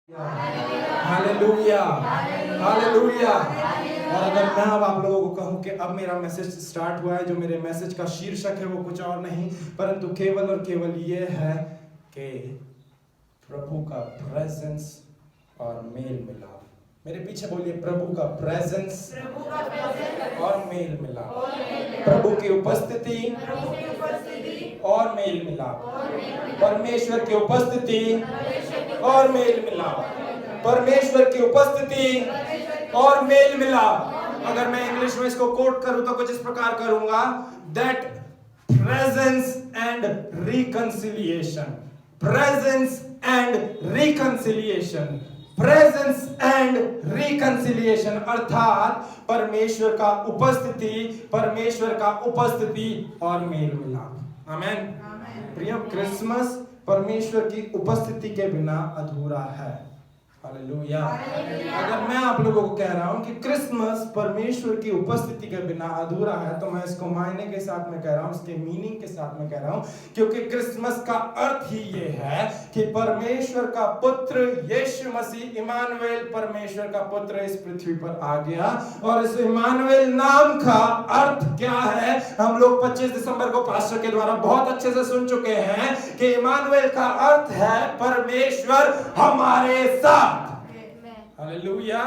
Hallelujah, hallelujah. और अगर मैं अब आप लोगों को कहूं कि अब मेरा मैसेज स्टार्ट हुआ है, जो मेरे मैसेज का शीर्षक है वो कुछ और नहीं परंतु केवल और केवल ये है कि प्रभु का प्रेजेंस और मेल मिलाप। मेरे पीछे बोलिए, प्रभु का प्रेजेंस और मेल मिलाप, प्रभु की उपस्थिति और मेल मिलाप, परमेश्वर की उपस्थिति और मेल मिलाप, परमेश्वर की उपस्थिति और मेल मिलाप। अगर मैं इंग्लिश में इसको कोट करूं तो कुछ इस प्रकार करूंगा, that presence and reconciliation, presence and reconciliation, presence and reconciliation, अर्थात परमेश्वर का उपस्थिति, परमेश्वर का उपस्थिति और मेल मिलाप। आमेन। प्रिय, क्रिसमस परमेश्वर की उपस्थिति के बिना अधूरा है। हालेलुया। अगर मैं आप लोगों को कह रहा हूं कि क्रिसमस परमेश्वर की उपस्थिति के बिना अधूरा है, तो मैं इसको मायने के साथ में कह रहा हूं, इसके मीनिंग के साथ में कह रहा हूं, क्योंकि क्रिसमस का अर्थ ही ये है कि परमेश्वर का पुत्र यीशु मसीह इमानुएल, परमेश्वर का पुत्र इस पृथ्वी पर आ गया। और इस इमानुएल नाम का अर्थ क्या है, हम लोग 25 दिसंबर को पास्टर के द्वारा बहुत अच्छे से सुन चुके हैं कि इमानुएल का अर्थ है परमेश्वर हमारे साथ। हालेलुया।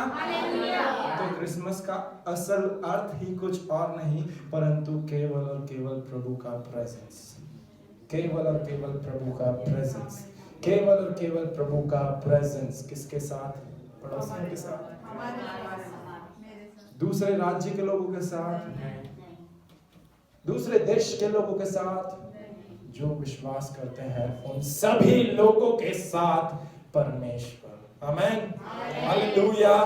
तो क्रिसमस का असल अर्थ ही कुछ और नहीं परंतु केवल और केवल प्रभु का प्रेजेंस, केवल और केवल प्रभु का प्रेजेंस, केवल और केवल प्रभु का प्रेजेंस। किसके साथ? पड़ोसियों के साथ, दूसरे राज्य के लोगों के साथ, दूसरे देश के लोगों के साथ, जो विश्वास करते हैं उन सभी लोगों के साथ परमेश्वर। आमेन, हालेलुया।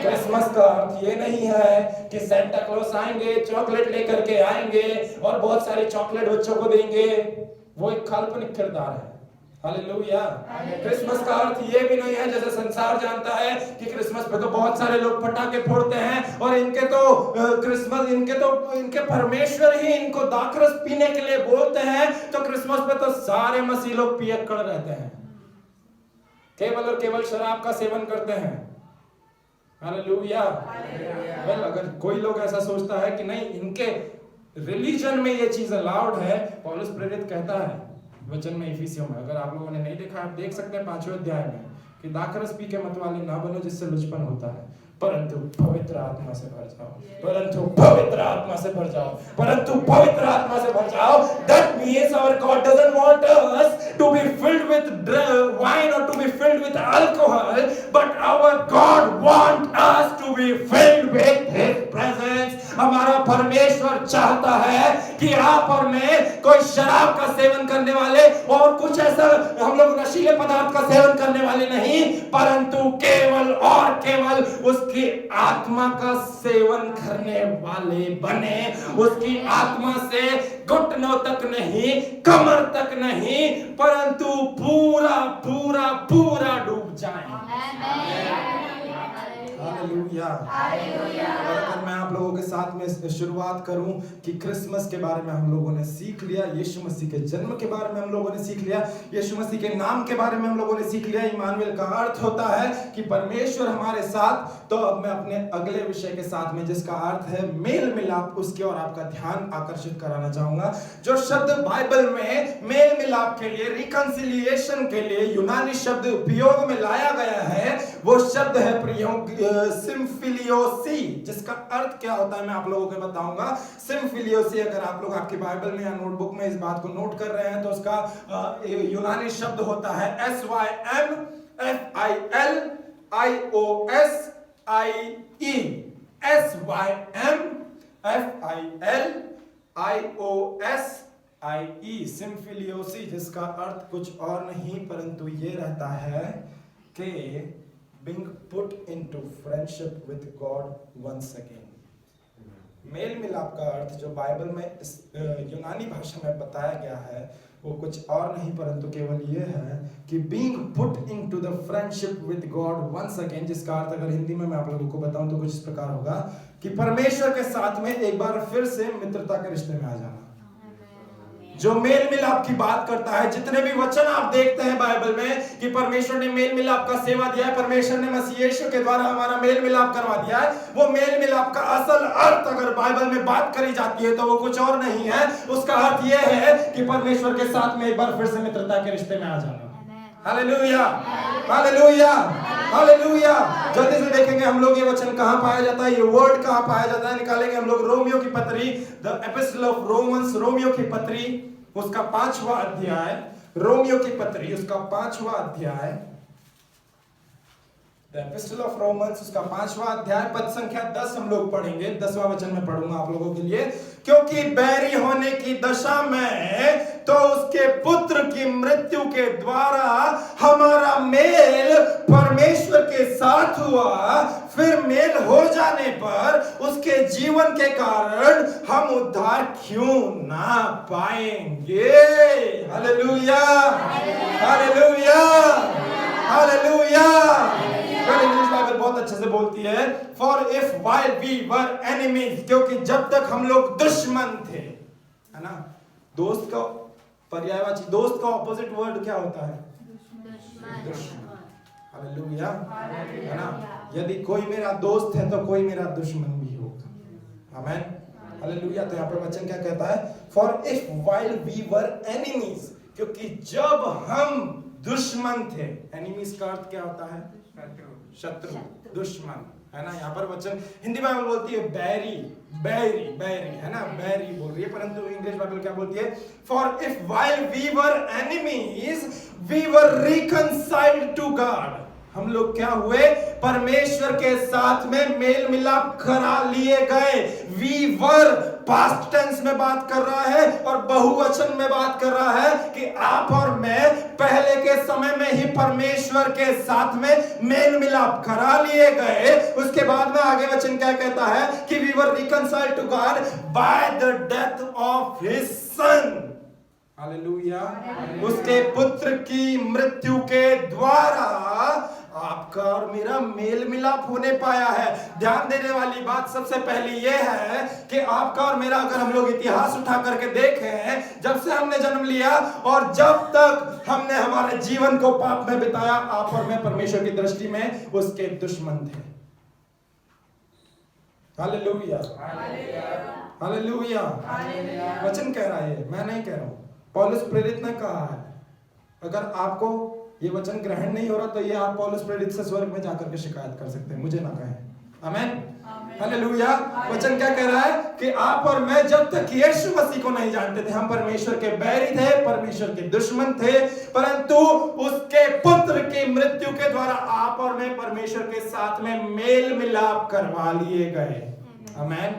क्रिसमस का अर्थ ये नहीं है कि सेंटा क्लॉस आएंगे, चॉकलेट लेकर के आएंगे और बहुत सारे चॉकलेट बच्चों को देंगे। वो एक काल्पनिक किरदार है। हालेलुया। क्रिसमस का अर्थ ये भी नहीं है जैसे संसार जानता है कि क्रिसमस पे तो बहुत सारे लोग पटाखे फोड़ते हैं और इनके तो क्रिसमस, इनके परमेश्वर ही इनको दाखरस पीने के लिए बोलते हैं, तो क्रिसमस पे तो सारे मसीह लोग पियक्कड़ रहते हैं, केवल और केवल शराब का सेवन करते हैं। हालेलुया। वेल, अगर कोई लोग ऐसा सोचता है कि नहीं इनके रिलीजन में ये चीज अलाउड है, पौलुस प्रेरित कहता है वचन में इफिसियों में, अगर आप लोगों ने नहीं देखा आप देख सकते हैं 5वें अध्याय में, कि दाखरस पी के मतवाले ना बनो जिससे लुचपन होता है, परंतु पवित्र आत्मा से भर जाओ, परंतु पवित्र आत्मा से भर जाओ, परंतु पवित्र आत्मा से भर जाओ। That means our God doesn't want us to be filled with wine or to be filled with alcohol, but our God wants us to be filled with His presence. हमारा परमेश्वर चाहता है कि आप और मैं कोई शराब का सेवन करने वाले और कुछ ऐसा हम लोग नशीले पदार्थ का सेवन करने वाले नहीं, परंतु केवल और केवल उसकी आत्मा का सेवन करने वाले बने। उसकी आत्मा से घुटनों तक नहीं, कमर तक नहीं, परंतु पूरा पूरा पूरा डूब जाए। हालेलुया। और अगर मैं आप लोगों के साथ में शुरुआत करूं कि क्रिसमस के बारे में हम लोगों ने सीख लिया, यीशु मसीह के जन्म के बारे में हम लोगों ने सीख लिया, यीशु मसीह के नाम के बारे में हम लोगों ने सीख लिया, इमानुएल का अर्थ होता है कि परमेश्वर हमारे साथ। तो अब मैं अपने अगले विषय के साथ में जिसका अर्थ है मेल मिलाप, उसकी ओर आपका ध्यान आकर्षित कराना चाहूंगा। जो शब्द बाइबल में मेल मिलाप के लिए, रिकंसिलिएशन के लिए यूनानी शब्द उपयोग में लाया गया है, वो शब्द है प्रियो सिम्फिलियोसी, जिसका अर्थ क्या होता है मैं आप लोगों को बताऊंगा। सिम्फिलियोसी, अगर आप लोग आपकी बाइबल में या नोटबुक में इस बात को नोट कर रहे हैं तो उसका यूनानी शब्द होता है SYMFILIOSIE, सिम्फिलियोसी, जिसका अर्थ कुछ और नहीं परंतु ये रहता है कि being put into friendship with God once again। मेल मिलाप का अर्थ जो बाइबल में इस यूनानी भाषा में बताया गया है वो कुछ और नहीं परंतु केवल ये है कि being put into the friendship with God once again, जिसका अर्थ अगर हिंदी में मैं आप लोगों को बताऊं तो कुछ इस प्रकार होगा कि परमेश्वर के साथ में एक बार फिर से मित्रता के रिश्ते में आ जाना। जो मेल मिलाप की बात करता है। जितने भी वचन आप देखते हैं बाइबल में कि परमेश्वर ने मेल मिलाप का सेवा दिया है, परमेश्वर ने मसीह यीशु के द्वारा हमारा मेल मिलाप करवा दिया है, वो मेल मिलाप का असल अर्थ अगर बाइबल में बात करी जाती है तो वो कुछ और नहीं है। उसका अर्थ यह है कि परमेश्वर के साथ में एक बार फिर से मित्रता के रिश्ते में आ जाना। Hallelujah, hallelujah, hallelujah. जल्दी से देखेंगे हम लोग ये वचन कहां पाया जाता है, ये वर्ड कहां पाया जाता है, निकालेंगे हम लोग रोमियो की पत्री, the epistle of Romans, Romeo की पत्री उसका 5वां अध्याय, रोमियो की पत्री उसका 5वां अध्याय, द एपिस्टल ऑफ रोमन्स उसका 5वां अध्याय, पद संख्या 10 हम लोग पढ़ेंगे। 10वां वचन में पढ़ूंगा आप लोगों के लिए। क्योंकि बैरी होने की दशा में तो उसके पुत्र की मृत्यु के द्वारा हमारा मेल परमेश्वर के साथ हुआ, फिर मेल हो जाने पर उसके जीवन के कारण हम उद्धार क्यों ना पाएंगे। Hallelujah, hallelujah, hallelujah. English Bible बहुत अच्छे से बोलती है, for if while we were enemies, क्योंकि जब तक हम लोग दुश्मन थे, है ना। दोस्त का पर्यायवाची, दोस्त का ऑपोजिट वर्ड क्या होता है? दुश्मन। हालेलुया, है ना। यदि कोई मेरा दोस्त है तो कोई मेरा दुश्मन भी होगा। आमीन, हालेलुया। तो यहाँ पर वचन क्या कहता है? For if while we were enemies, क्योंकि जब हम दुश्मन थे, एनिमीज का अर्थ क्या होता है? शत्रु, दुश्मन, है ना। यहाँ पर वचन हिंदी बाइबल बोलती है बैरी, बैरी, बैरी, है ना, बैरी बोल रही है, परंतु इंग्लिश बाइबल क्या बोलती है? For if while we were enemies we were reconciled to God, हम लोग क्या हुए? परमेश्वर के साथ में मेल मिलाप करा लिए गए। वी वर पास्ट टेंस में बात कर रहा है और बहुवचन में बात कर रहा है कि आप और मैं पहले के समय में ही परमेश्वर के साथ में मेल मिलाप करा लिए गए। उसके बाद में आगे वचन क्या कहता है कि we were reconciled to God by the death of his son. Hallelujah. उसके पुत्र की मृत्यु के द्वारा आपका और मेरा मेल मिलाप होने पाया है। ध्यान देने वाली बात सबसे पहली यह है कि आपका और मेरा, अगर हम लोग इतिहास उठा करके देखें, जब से हमने जन्म लिया और जब तक हमने हमारे जीवन को पाप में बिताया, आप और मैं परमेश्वर की दृष्टि में उसके दुश्मन थे। Hallelujah, hallelujah. वचन कह रहा है, मैं नहीं कह रहा हूं, पौलुस प्रेरित ने कहा है। अगर आपको ये वचन ग्रहण नहीं हो रहा तो ये आप पौलुस प्रेरित से स्वर्ग में जाकर के शिकायत कर सकते हैं, मुझे ना कहें। आमीन, हालेलुया। वचन क्या कह रहा है कि आप और मैं जब तक यीशु मसीह को नहीं जानते थे, हम परमेश्वर के बैरी थे, परमेश्वर के दुश्मन थे, परंतु उसके पुत्र की मृत्यु के द्वारा आप और मैं परमेश्वर के साथ में मेल मिलाप करवा लिए गए। आमीन,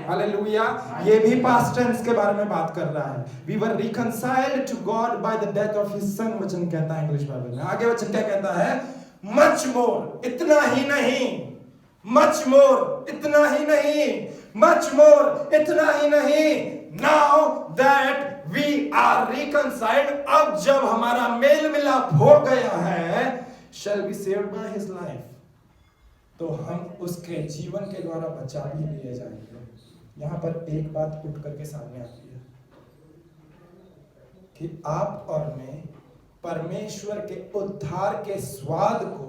हालेलुया। ये भी पास्ट टेंस के बारे में बात कर रहा है। We were reconciled to God by the death of his son, वचन कहता है इंग्लिश बाइबल में। आगे वचन क्या कहता है? मच मोर, इतना ही नहीं, मच मोर, इतना ही नहीं, मच मोर, इतना ही नहीं, नाउ दैट वी आर रिकंसाइल्ड, अब जब हमारा मेल मिलाप हो गया है, shall be saved by his life, तो हम उसके जीवन के द्वारा बचा भी लिए जाएंगे। यहां पर एक बात उठ करके सामने आती है कि आप और मैं परमेश्वर के उद्धार के स्वाद को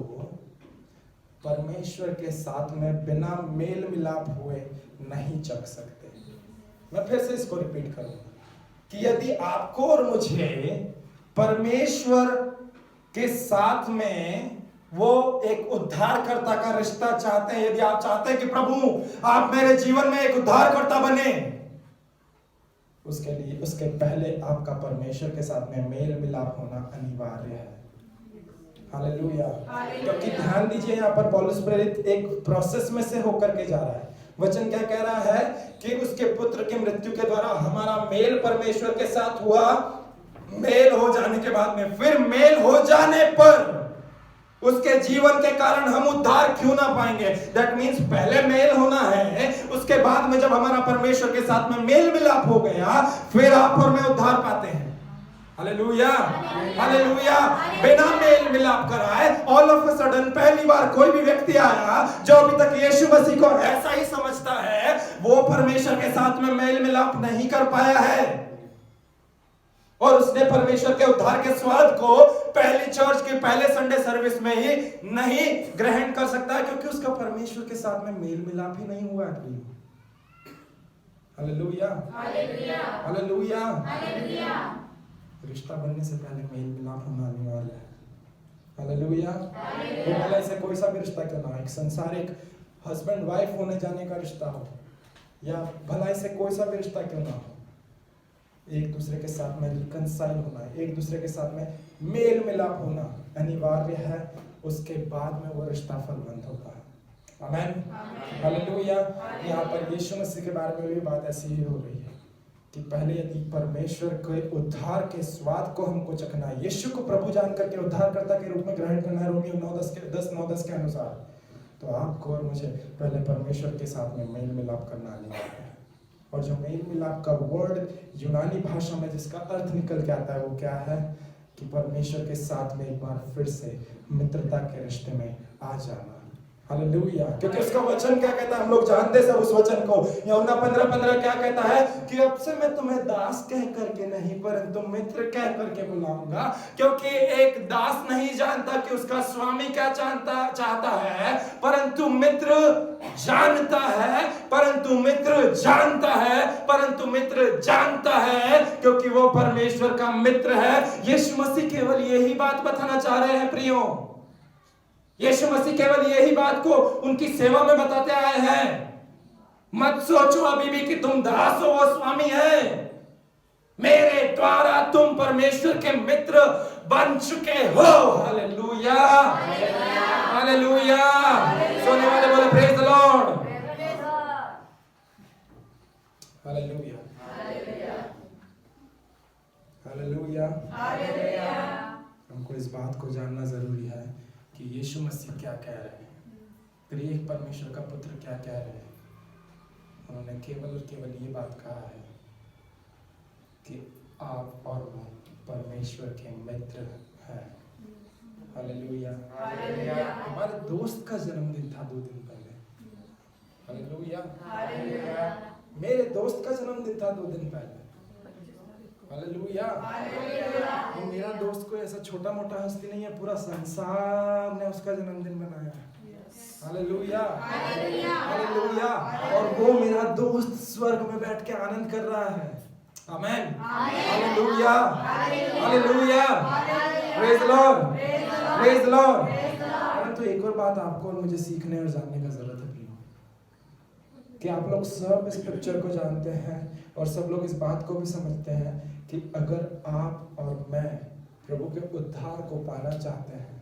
परमेश्वर के साथ में बिना मेल मिलाप हुए नहीं चख सकते। मैं फिर से इसको रिपीट करूंगा कि यदि आपको और मुझे परमेश्वर के साथ में वो एक उद्धारकर्ता का रिश्ता चाहते हैं, यदि आप चाहते हैं कि प्रभु आप मेरे जीवन में एक उद्धारकर्ता बने, उसके लिए उसके पहले आपका परमेश्वर के साथ में मेल मिलाप होना अनिवार्य है। हालेलुया। क्योंकि ध्यान दीजिए, यहाँ पर पौलुस प्रेरित एक प्रोसेस में से होकर के जा रहा है। वचन क्या कह रहा है कि उसके पुत्र की मृत्यु के द्वारा हमारा मेल परमेश्वर के साथ हुआ, मेल हो जाने के बाद में, फिर मेल हो जाने पर उसके जीवन के कारण हम उद्धार क्यों ना पाएंगे। दैट मीन्स पहले मेल होना है, उसके बाद में जब हमारा परमेश्वर के साथ में मेल मिलाप हो गया, फिर आप और मैं उद्धार पाते हैं। Hallelujah, hallelujah. बिना मेल मिलाप कराए ऑल ऑफ अ सडन पहली बार कोई भी व्यक्ति आया जो अभी तक यीशु मसीह को ऐसा ही समझता है, वो परमेश्वर के साथ में मेल मिलाप नहीं कर पाया है। और उसने परमेश्वर के उद्धार के स्वाद को पहली चर्च के पहले संडे सर्विस में ही नहीं ग्रहण कर सकता है, क्योंकि उसका परमेश्वर के साथ में मेल मिलाप ही नहीं हुआ है। Hallelujah, hallelujah, hallelujah, hallelujah. रिश्ता बनने से पहले मेल मिलाप होना अनिवार्य है। हालेलुया। वो भले से कोई सा भी रिश्ता क्यों ना हो, एक संसारिक हस्बैंड वाइफ होने जाने का रिश्ता हो, या भलाई से कोई सा भी रिश्ता क्यों ना हो, एक दूसरे के साथ में रिकंसाइल होना, एक दूसरे के साथ में मेल मिलाप होना अनिवार्य है। उसके बाद में वो रिश्ता फलवंत होगा। आमीन, हालेलुया। यहाँ पर यीशु मसीह के बारे में भी बात ऐसी ही हो रही है कि पहले यदि परमेश्वर के उद्धार के स्वाद को हमको चखना है, यीशु को प्रभु जान करके उद्धारकर्ता के रूप में ग्रहण करना है, रोमियो 9:10 के अनुसार, तो आपको और मुझे पहले परमेश्वर के साथ में मेल मिलाप करना अनिवार्य है। और जो मेल मिलाप का वर्ड यूनानी भाषा में जिसका अर्थ निकल के आता है वो क्या है कि परमेश्वर के साथ में एक बार फिर से मित्रता के रिश्ते में आ जाना। हालेलुया। क्योंकि उसका वचन क्या कहता है, हम लोग जानते सब उस वचन को। यूहन्ना 15:15 क्या कहता है कि अब से मैं तुम्हें दास कह करके नहीं परंतु मित्र कह करके बुलाऊंगा, क्योंकि एक दास नहीं जानता कि उसका स्वामी क्या चाहता है, परंतु मित्र जानता है, परंतु मित्र जानता है, परंतु मित्र जानता है, क्योंकि वो परमेश्वर का मित्र है। यीशु मसीह केवल यही बात बताना चाह रहे हैं प्रियो। यीशु मसीह केवल यही बात को उनकी सेवा में बताते आए हैं। मत सोचो अभी भी कि तुम दास हो, वो स्वामी है। मेरे द्वारा तुम परमेश्वर के मित्र बन चुके हो। Hallelujah, hallelujah. सोने वाले बोले praise the Lord. Hallelujah, hallelujah, hallelujah. हमको इस बात को जानना जरूरी है कि यीशु मसीह क्या कह रहे हैं, प्रिय परमेश्वर का पुत्र क्या कह रहे हैं। उन्होंने केवल और केवल ये बात कहा है कि आप और वो परमेश्वर के मित्र हैं। Hallelujah, hallelujah. हमारे दोस्त का जन्मदिन था 2 दिन पहले। Hallelujah, hallelujah. मेरे दोस्त का जन्मदिन था 2 दिन पहले। Hallelujah, hallelujah. मेरा दोस्त कोई ऐसा छोटा मोटा हस्ती नहीं है, पूरा संसार ने उसका जन्मदिन मनाया। Hallelujah, hallelujah, hallelujah. और वो मेरा दोस्त स्वर्ग में बैठ के आनंद कर रहा है। आमीन, hallelujah, hallelujah. Praise the Lord, praise the Lord. परंतु एक और बात आपको और मुझे सीखने और जानने का जरूरत है प्रियो, कि आप लोग सब इस पिक्चर को जानते हैं और सब लोग इस बात को भी समझते हैं कि अगर आप और मैं प्रभु के उद्धार को पाना चाहते हैं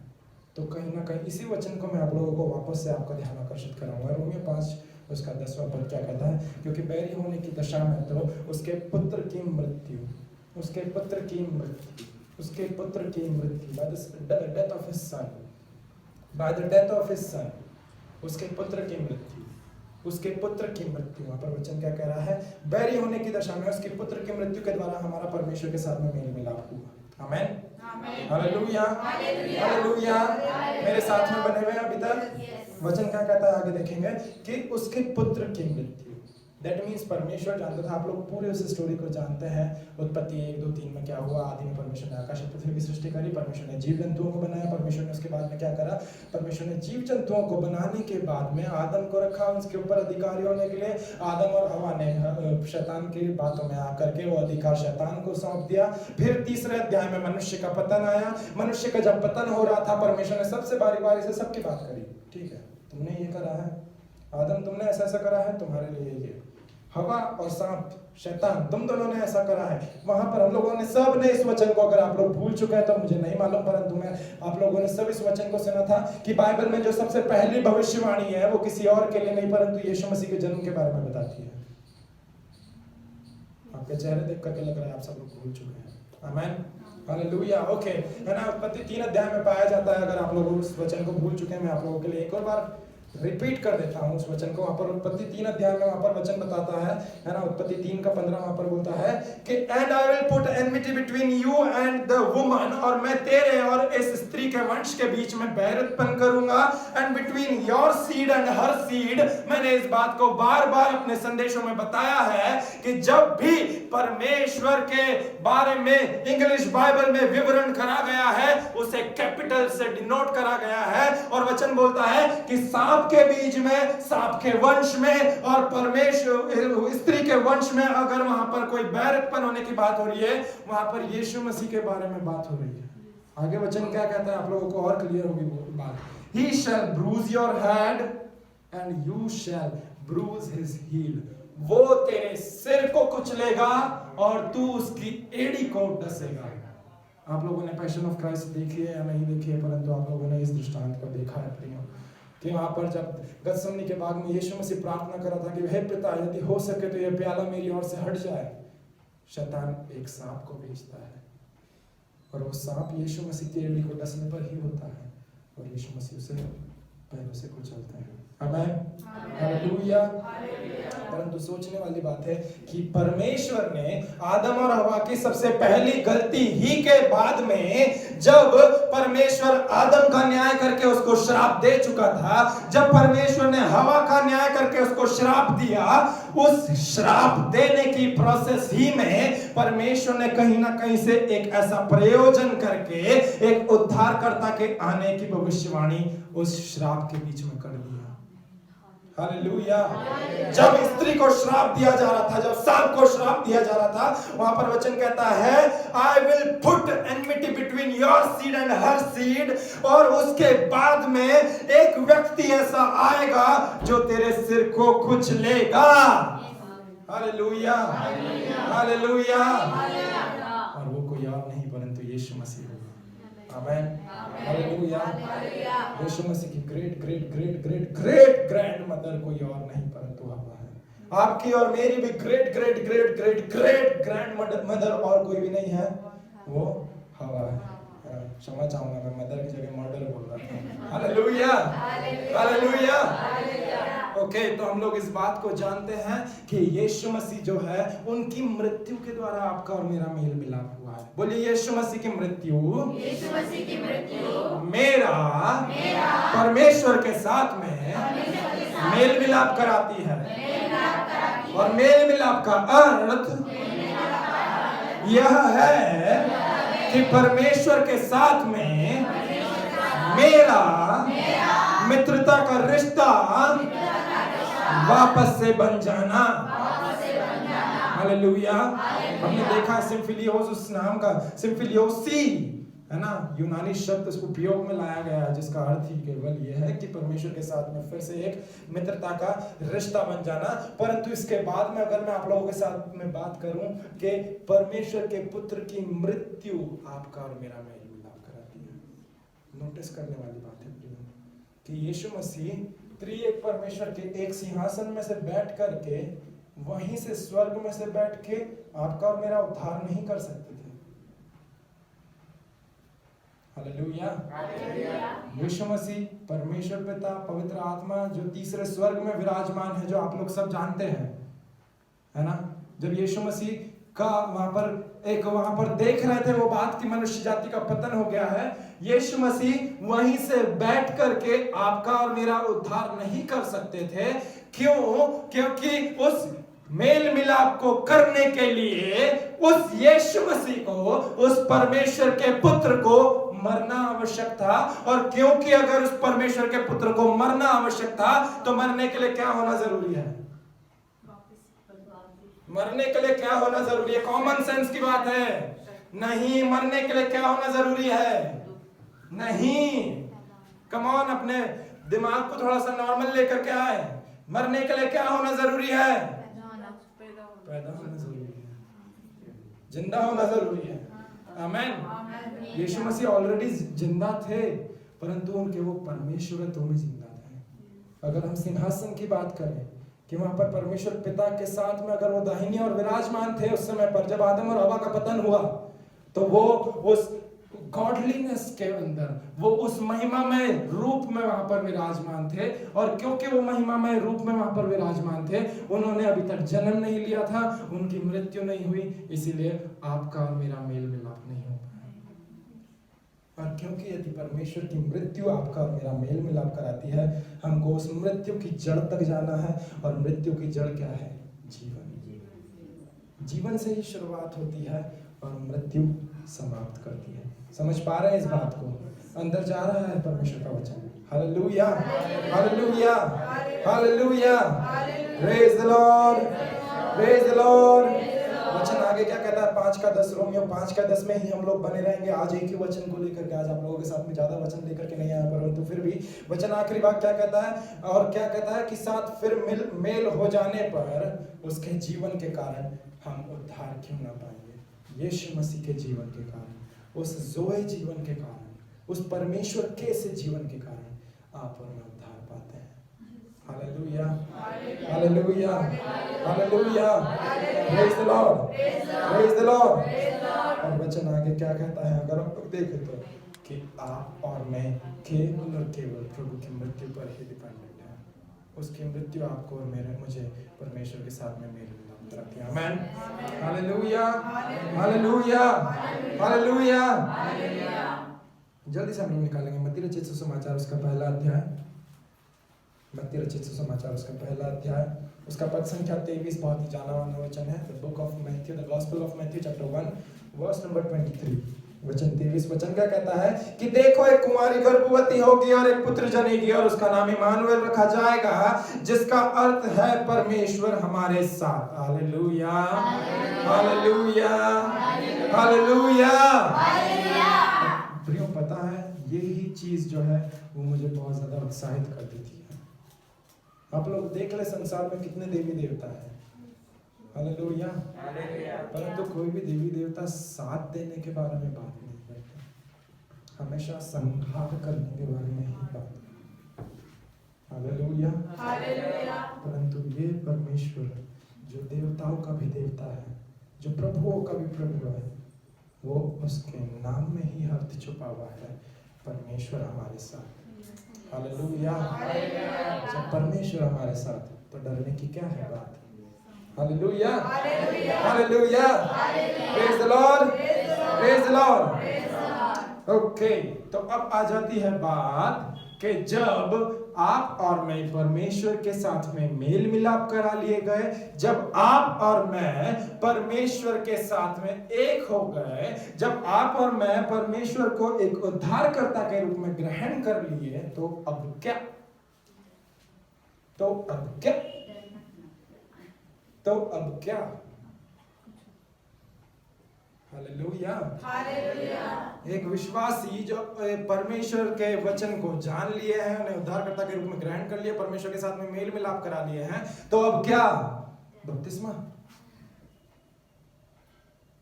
तो कहीं ना कहीं इसी वचन को मैं आप लोगों को वापस से आपका ध्यान आकर्षित कराऊंगा। रोमियो 5 उसका 10वां पद क्या कहता है, क्योंकि बैरी होने की दशा में तो उसके पुत्र की मृत्यु, उसके पुत्र की मृत्यु, उसके पुत्र की मृत्यु bye the death of his sun, bye the death of his सन, उसके पुत्र की मृत्यु, उसके पुत्र की मृत्यु। वहां पर वचन क्या कह रहा है, बैरी होने की दशा में उसके पुत्र की मृत्यु के द्वारा हमारा परमेश्वर के साथ में मेल मिलाप हुआ। आमीन, हालेलुया, हालेलुया। मेरे साथ में बने हुए अभी तक वचन क्या कहता है, आगे देखेंगे कि उसके पुत्र की मृत्यु। दैट मीन्स परमेश्वर जानता था। आप लोग पूरे उस स्टोरी को जानते हैं। उत्पत्ति 1, 2, 3 में क्या हुआ, आदि में परमेश्वर ने आकाश और पृथ्वी की सृष्टि करी, परमेश्वर ने जीव जंतुओं को बनाया, परमेश्वर ने उसके बाद में क्या करा, परमेश्वर ने जीव जंतुओं को बनाने के बाद में आदम को रखा उसके ऊपर अधिकारी होने के लिए। आदम और हवा ने शैतान की बातों में आकर के वो अधिकार शैतान को सौंप दिया। फिर तीसरे अध्याय में मनुष्य का पतन आया। मनुष्य का जब पतन हो रहा था, परमेश्वर ने सबसे बारी बारी से सबकी बात करी। ठीक है, तुमने ये करा है आदम, तुमने ऐसा ऐसा करा है, तुम्हारे लिए ये। हवा और सांप शैतान, तुम दोनों ने ऐसा करा है। वहां पर हम लोगों ने सब ने इस वचन को, अगर आप लोग भूल चुके हैं तो मुझे नहीं मालूम, परंतु मैं आप लोगों ने सब इस वचन को सुना था कि बाइबल में जो सबसे पहली भविष्यवाणी है वो किसी और के लिए नहीं परंतु यीशु मसीह के जन्म के बारे में बताती है। आपके चेहरे देख करके लग रहा है आप सब लोग भूल चुके हैं। आमीन, हालेलुया। ओके, है ना। उत्पत्ति 3 अध्याय में पाया जाता है। अगर आप लोग उस वचन को भूल चुके हैं, मैं आप लोगों के लिए एक और बार रिपीट कर देता हूं उस वचन को। वहां पर उत्पत्ति 3 अध्याय में वहां पर वचन बताता है ना, उत्पत्ति 3:15 वहां पर बोलता है कि and I will put enmity between you and the woman, और मैं तेरे और इस स्त्री के वंश के बीच में बैर उत्पन्न करूंगा, and between your seed and her seed. मैंने इस बात को बार बार अपने संदेशों में बताया है कि जब भी परमेश्वर के बारे में इंग्लिश बाइबल में विवरण करा गया है उसे कैपिटल से डिनोट करा गया है, और वचन बोलता है कि सांप के बीज में, सांप के वंश में और परमेश्वर स्त्री के वंश में अगर वहां पर कोई बैर उत्पन्न होने की बात हो रही है, वहां पर यीशु मसीह के बारे में बात हो रही है। आगे वचन क्या कहता है, आप लोगों को और क्लियर होगी वो बात। He shall bruise your head and you shall bruise his heel. वो तेरे सिर को कुचलेगा और तू उसकी एड़ी को डसेगा। आप लोगों ने पैशन ऑफ क्राइस्ट देखी है या नहीं देखी है, परंतु आप लोगों ने इस दृष्टांत को देखा है प्रियो, कि वहां पर जब गतसमनी के बाग में यीशु मसीह प्रार्थना करा था कि हे पिता यदि हो सके तो यह प्याला मेरी ओर से हट जाए, शैतान एक सांप को भेजता है और वो सांप यीशु मसीह की एड़ी को डसने पर ही होता है और यीशु मसीह उसे पैरों से कुचलते हैं। आमीन, हालेलुया। परंतु सोचने वाली बात है कि परमेश्वर ने आदम और हवा की सबसे पहली गलती ही के बाद में, जब परमेश्वर आदम का न्याय करके उसको श्राप दे चुका था, जब परमेश्वर ने हवा का न्याय करके उसको श्राप दिया, उस श्राप देने की प्रोसेस ही में परमेश्वर ने कहीं ना कहीं से एक ऐसा प्रयोजन करके एक उद्धारकर्ता के आने की भविष्यवाणी उस श्राप के बीच में कर दिया। हालेलुया। जब स्त्री को श्राप दिया जा रहा था, जब सांप को श्राप दिया जा रहा था, वहां पर वचन कहता है I will put enmity between your seed and her seed, और उसके बाद में एक व्यक्ति ऐसा आएगा जो तेरे सिर को कुचलेगा। Hallelujah, hallelujah. और वो कोई और नहीं परंतु यीशु मसीह होगा। आमीन, हालेलुया। यीशु मसीह की great great great great great grand mother कोई और नहीं परंतु हवा है। आपकी और मेरी भी great great great great great grand mother और कोई भी नहीं है, वो हवा है। क्षमा चाहूंगा, मैं मदर की जगह मर्डर बोल रहा था। Hallelujah, hallelujah. ओके, तो हम लोग इस बात को जानते हैं कि यीशु मसीह जो है उनकी मृत्यु के द्वारा आपका और मेरा मेल मिलाप हुआ है। बोलिए यीशु मसीह की मृत्यु, यीशु मसीह की मृत्यु मेरा परमेश्वर के साथ में मेल मिलाप कराती है। और मेल मिलाप का अर्थ यह है कि परमेश्वर के साथ में मेरा मित्रता का रिश्ता वापस से बन जाना। हालेलुया। हमने देखा सिम्फिलियोस उस नाम का, सिम्फिलियोसी है ना, यूनानी शब्द उसको उपयोग में लाया गया है, जिसका अर्थ ही केवल ये है कि परमेश्वर के साथ में फिर से एक मित्रता का रिश्ता बन जाना। परंतु इसके बाद में अगर मैं आप लोगों के साथ में बात करूं कि परमेश्वर के पुत्र की मृत्यु आपका और मेरा मेल मिलाप कराती है। नोटिस करने वाली बात है कि यीशु मसीह त्रिएक परमेश्वर के एक सिंहासन में से बैठ करके वहीं से स्वर्ग में से बैठ के आपका और मेरा उद्धार नहीं कर सकते थे। हालेलुया। यीशु मसीह परमेश्वर पिता पवित्र आत्मा जो तीसरे स्वर्ग में विराजमान है, जो आप लोग सब जानते हैं, है ना। जब यीशु मसीह का वहां पर देख रहे थे वो बात कि मनुष्य जाति का पतन हो गया है, यीशु मसीह वहीं से बैठ करके आपका और मेरा उद्धार नहीं कर सकते थे। क्यों? क्योंकि उस मेल मिलाप को करने के लिए उस यीशु मसीह को, उस परमेश्वर के पुत्र को मरना आवश्यक था। और क्योंकि अगर उस परमेश्वर के पुत्र को मरना आवश्यक था तो मरने के लिए क्या होना जरूरी है? मरने के लिए क्या होना जरूरी है? कॉमन सेंस की बात है। नहीं, मरने के लिए क्या होना जरूरी है? नहीं। कम ऑन, अपने दिमाग को थोड़ा सा नॉर्मल लेकर के आए। मरने के लिए क्या होना जरूरी है? पैदा होना जरूरी है, जिंदा होना जरूरी है। आमीन। यीशु मसीह ऑलरेडी जिंदा थे, परंतु उनके वो परमेश्वरत्व में जिंदा थे। अगर हम सिंहासन की बात करें कि वहां पर परमेश्वर पिता के साथ में अगर वो दाहिनी और विराजमान थे उस समय पर, जब आदम और हवा का पतन हुआ, तो वो उस गॉडलीनेस के अंदर वो उस महिमामय रूप में वहां पर विराजमान थे, और क्योंकि वो महिमामय रूप में वहां पर विराजमान थे, उन्होंने अभी तक जन्म नहीं लिया था, उनकी मृत्यु नहीं हुई, इसीलिए आपका और मेरा मेल मिलाप नहीं हो पाया। और क्योंकि यदि परमेश्वर की मृत्यु आपका और मेरा मेल मिलाप कराती है, हमको उस मृत्यु की जड़ तक जाना है, और मृत्यु की जड़ क्या है? जीवन। जीवन से ही शुरुआत होती है और मृत्यु समाप्त करती है। समझ पा रहे हैं इस बात को? अंदर जा रहा है परमेश्वर का वचन। Hallelujah, hallelujah, hallelujah, praise the Lord, praise the Lord. वचन आगे क्या कहता है? 5:10, रोमियो 5:10 में ही हम लोग बने रहेंगे। आज एक ही वचन को लेकर के, आज आप लोगों के साथ में ज्यादा वचन लेकर के नहीं आया, परंतु फिर भी वचन आखिरी भाग क्या कहता है? और क्या कहता है कि साथ फिर मेल हो जाने पर उसके जीवन के कारण हम उद्धार क्यों ना पाएंगे? यीशु मसीह के जीवन के कारण, उस जोए जीवन के कारण, उस परमेश्वर के से जीवन के कारण आप और मैं उद्धार पाते हैं। Hallelujah, hallelujah, hallelujah, praise the Lord, praise the Lord. और वचन आगे क्या कहता है? अगर हम लोग देखें तो कि आप और मैं केवल और केवल प्रभु की मृत्यु पर ही डिपेंडेंट है। उसकी मृत्यु आपको और मुझे परमेश्वर के साथ में मेल मिलाप रखती है। आमीन, हालेलुया, हालेलुया, हालेलुया। जल्दी से हम लोग निकालेंगे मत्ती रचित सुसमाचार उसका पहला अध्याय, मत्ती रचित सुसमाचार उसका पहला अध्याय, उसका पद संख्या 23, बहुत ही जाना माना वचन है। The book of Matthew, the gospel of Matthew chapter 1 verse number 23, वचन 23। वचन क्या कहता है कि देखो, एक कुमारी गर्भवती होगी और एक पुत्र जनेगी, और उसका नाम इम्मानुएल रखा जाएगा, जिसका अर्थ है परमेश्वर हमारे साथ। Hallelujah, hallelujah, hallelujah. प्रियो, पता है यही चीज जो है वो मुझे बहुत ज्यादा उत्साहित कर देती है। आप लोग देख ले संसार में कितने देवी देवता है। हालेलुया, परंतु कोई भी देवी देवता साथ देने के बारे में बात नहीं करते, हमेशा संहार करने के बारे में ही बात। हालेलुया, परंतु ये परमेश्वर जो देवताओं का भी देवता है, जो प्रभुओं का भी प्रभु है, वो उसके नाम में ही अर्थ छुपा हुआ है, परमेश्वर हमारे साथ। हालेलुया, जब परमेश्वर हमारे साथ, तो डरने की क्या है बात? Hallelujah, hallelujah, praise the Lord, praise the Lord. Okay, तो अब आ जाती है बात कि जब आप और मैं परमेश्वर के साथ में मेल मिलाप करा लिए गए, जब आप और मैं परमेश्वर के साथ में एक हो गए, जब आप और मैं परमेश्वर को एक उद्धारकर्ता के रूप में ग्रहण कर लिए, तो अब क्या? तो अब क्या? तो अब क्या? Hallelujah, hallelujah. एक विश्वासी जो परमेश्वर के वचन को जान लिए हैं, उन्हें उद्धारकर्ता के रूप में ग्रहण कर लिया, परमेश्वर के साथ में मेल मिलाप करा लिए हैं, तो अब क्या? बपतिस्मा।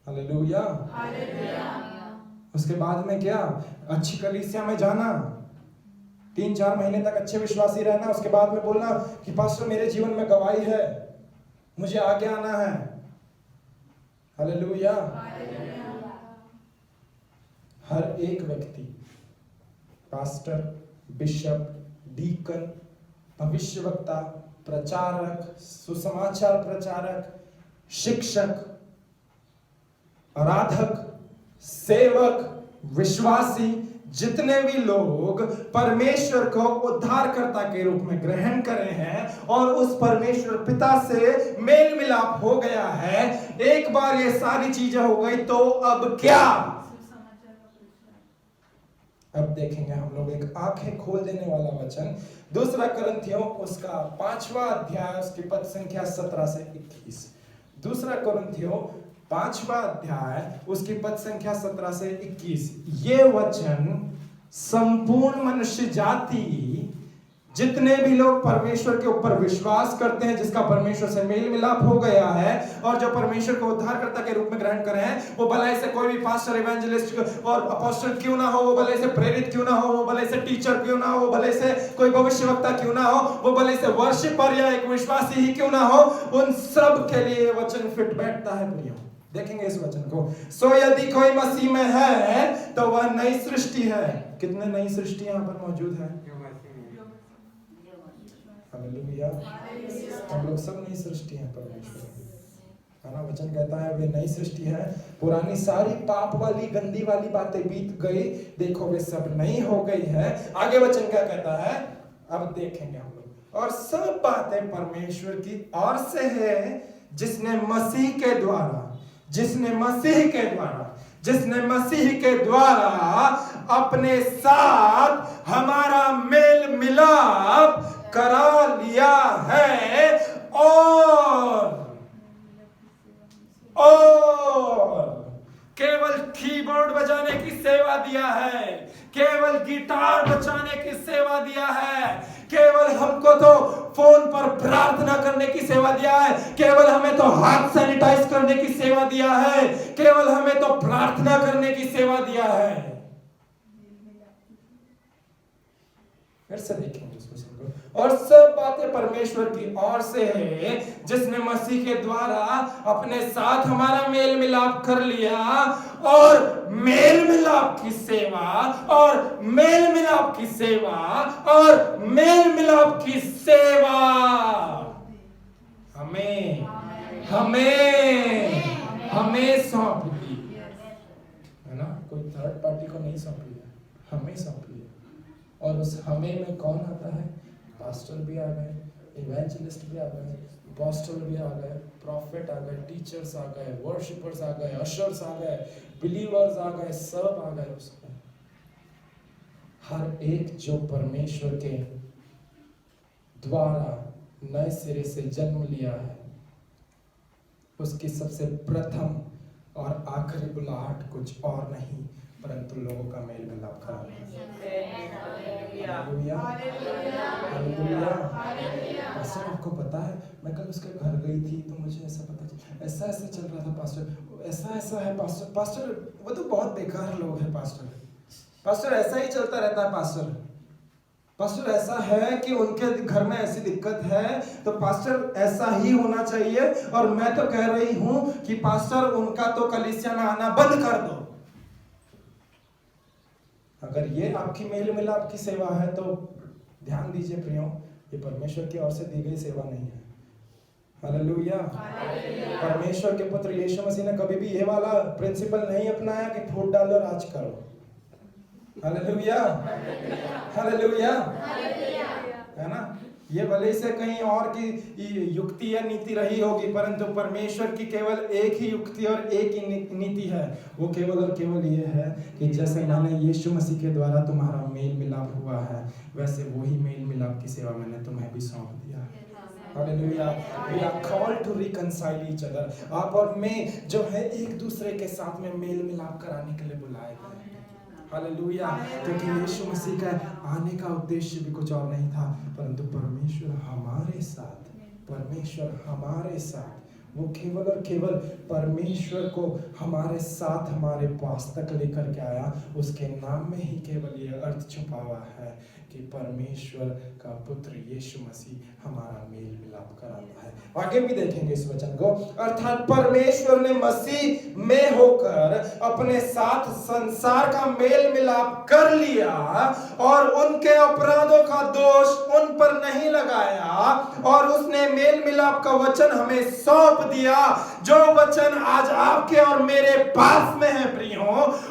Hallelujah, hallelujah. उसके बाद में क्या? अच्छी कलीसिया में जाना, 3-4 महीने तक अच्छे विश्वासी रहना, उसके बाद में बोलना कि पास्टर मेरे जीवन में गवाही है, मुझे आगे आना है। हालेलुया। हर एक व्यक्ति, पास्टर, बिशप, डीकन, भविष्यवक्ता, प्रचारक, सुसमाचार प्रचारक, शिक्षक, आराधक, सेवक, विश्वासी, जितने भी लोग परमेश्वर को उद्धारकर्ता के रूप में ग्रहण करे हैं और उस परमेश्वर पिता से मेल मिलाप हो गया है, एक बार ये सारी चीजें हो गई, तो अब क्या? अब देखेंगे हम लोग एक आंखें खोल देने वाला वचन, 2 कुरिन्थियों उसका 5वां अध्याय, उसकी पद संख्या 17 से 21। 2 कुरिन्थियों 5वां अध्याय, उसकी पद संख्या 17 से 21। ये वचन संपूर्ण मनुष्य जाति, जितने भी लोग परमेश्वर के ऊपर विश्वास करते हैं, जिसका परमेश्वर से मेल मिलाप हो गया है और जो परमेश्वर को उद्धारकर्ता के रूप में ग्रहण करे हैं, वो भले से कोई भी पास्टर, इवेंजलिस्ट और अपोस्टल क्यों ना हो, वो भले से प्रेरित क्यों ना हो, वो भले से टीचर क्यों ना हो, वो भले से कोई भविष्यवक्ता क्यों ना हो, वो भले से वर्शिपर या एक विश्वासी ही क्यों ना हो, उन सब के लिए वचन फिट बैठता है प्रियो। देखेंगे इस वचन को। सो यदि कोई मसीह में है तो वह नई सृष्टि है। कितने नई सृष्टि यहाँ पर मौजूद है? हालेलुया। हम लोग सब नई सृष्टि हैं परमेश्वर की, है ना। वचन कहता है वे नई सृष्टि है, पुरानी सारी पाप वाली गंदी वाली बातें बीत गई, देखो वे सब नई हो गई है। आगे वचन क्या कहता है, अब देखेंगे हम लोग। और सब बातें परमेश्वर की ओर से है, जिसने मसीह के द्वारा अपने साथ हमारा मेल मिलाप करा लिया है और केवल कीबोर्ड बजाने की सेवा दिया है, केवल गिटार बजाने की सेवा दिया है, केवल हमको तो फोन पर प्रार्थना करने की सेवा दिया है, केवल हमें तो हाथ सैनिटाइज करने की सेवा दिया है, केवल हमें तो प्रार्थना करने की सेवा दिया है। फिर से देखेंगे उसको सुनको। और सब बातें परमेश्वर की ओर से है, जिसने मसीह के द्वारा अपने साथ हमारा मेल मिलाप कर लिया और मेल मिलाप की सेवा हमें सौंप दी, है ना। कोई थर्ड पार्टी को नहीं सौंपी है, हमें सौंपी है। और उस हमें में कौन आता है? पास्टर भी आ गए, इवेंजलिस्ट भी आ गए, अपोस्टल भी आ गए, प्रॉफिट आ गए, टीचर्स आ गए, वर्शिपर्स आ गए, अशर्स आ गए, बिलीवर्स आ गए, सब आ गए उसमें। हर एक जो परमेश्वर के द्वारा नए सिरे से जन्म लिया है, उसकी सबसे प्रथम और आखिरी बुलाहट कुछ और नहीं परंतु लोगों का मेल मिलाप कराना। पास्टर आपको पता है, मैं कल उसके घर गई थी तो मुझे ऐसा पता चला, ऐसा ऐसा चल रहा था पास्टर, ऐसा ऐसा है पास्टर वो तो बहुत बेकार लोग हैं पास्टर ऐसा ही चलता रहता है पास्टर ऐसा है कि उनके घर में ऐसी दिक्कत है तो पास्टर ऐसा ही होना चाहिए। और मैं तो कह रही हूं कि पास्टर उनका तो कलीसिया में आना बंद कर दो। अगर ये आपकी मेल मिलाप की सेवा है तो ध्यान दीजिए प्रियो, ये परमेश्वर की ओर से दी गई सेवा नहीं है। हालेलुया। परमेश्वर के पुत्र यीशु मसीह ने कभी भी ये वाला प्रिंसिपल नहीं अपनाया कि फूट डालो राज करो। हालेलुया, हालेलुया, है ना। ये भले से कहीं और की युक्ति या नीति रही होगी, परंतु परमेश्वर की केवल एक ही युक्ति और एक ही नीति है। वो केवल और केवल ये है कि जैसे मैंने यीशु मसीह के द्वारा तुम्हारा मेल मिलाप हुआ है, वैसे वही मेल मिलाप की सेवा मैंने तुम्हें भी सौंप दिया है। Hallelujah. We are called to reconcile each other। आप और मैं जो है एक दूसरे के साथ में मेल मिलाप कराने के लिए बुलाए गए। हालेलुया। क्योंकि यीशु मसीह का आने का उद्देश्य भी कुछ और नहीं था परंतु परमेश्वर हमारे साथ वो केवल और केवल परमेश्वर को हमारे साथ हमारे पास तक लेकर के आया। उसके नाम में ही केवल ये अर्थ छुपा हुआ है कि परमेश्वर का पुत्र यीशु मसीह हमारा मेल मिलाप कराता है। आगे भी देखेंगे इस वचन को। अर्थात परमेश्वर ने मसीह में होकर अपने साथ संसार का मेल मिलाप कर लिया और उनके अपराधों का दोष उन पर नहीं लगाया और उसने मेल मिलाप का वचन हमें सौंप दिया। जो वचन आज आपके और मेरे पास में है प्रियो,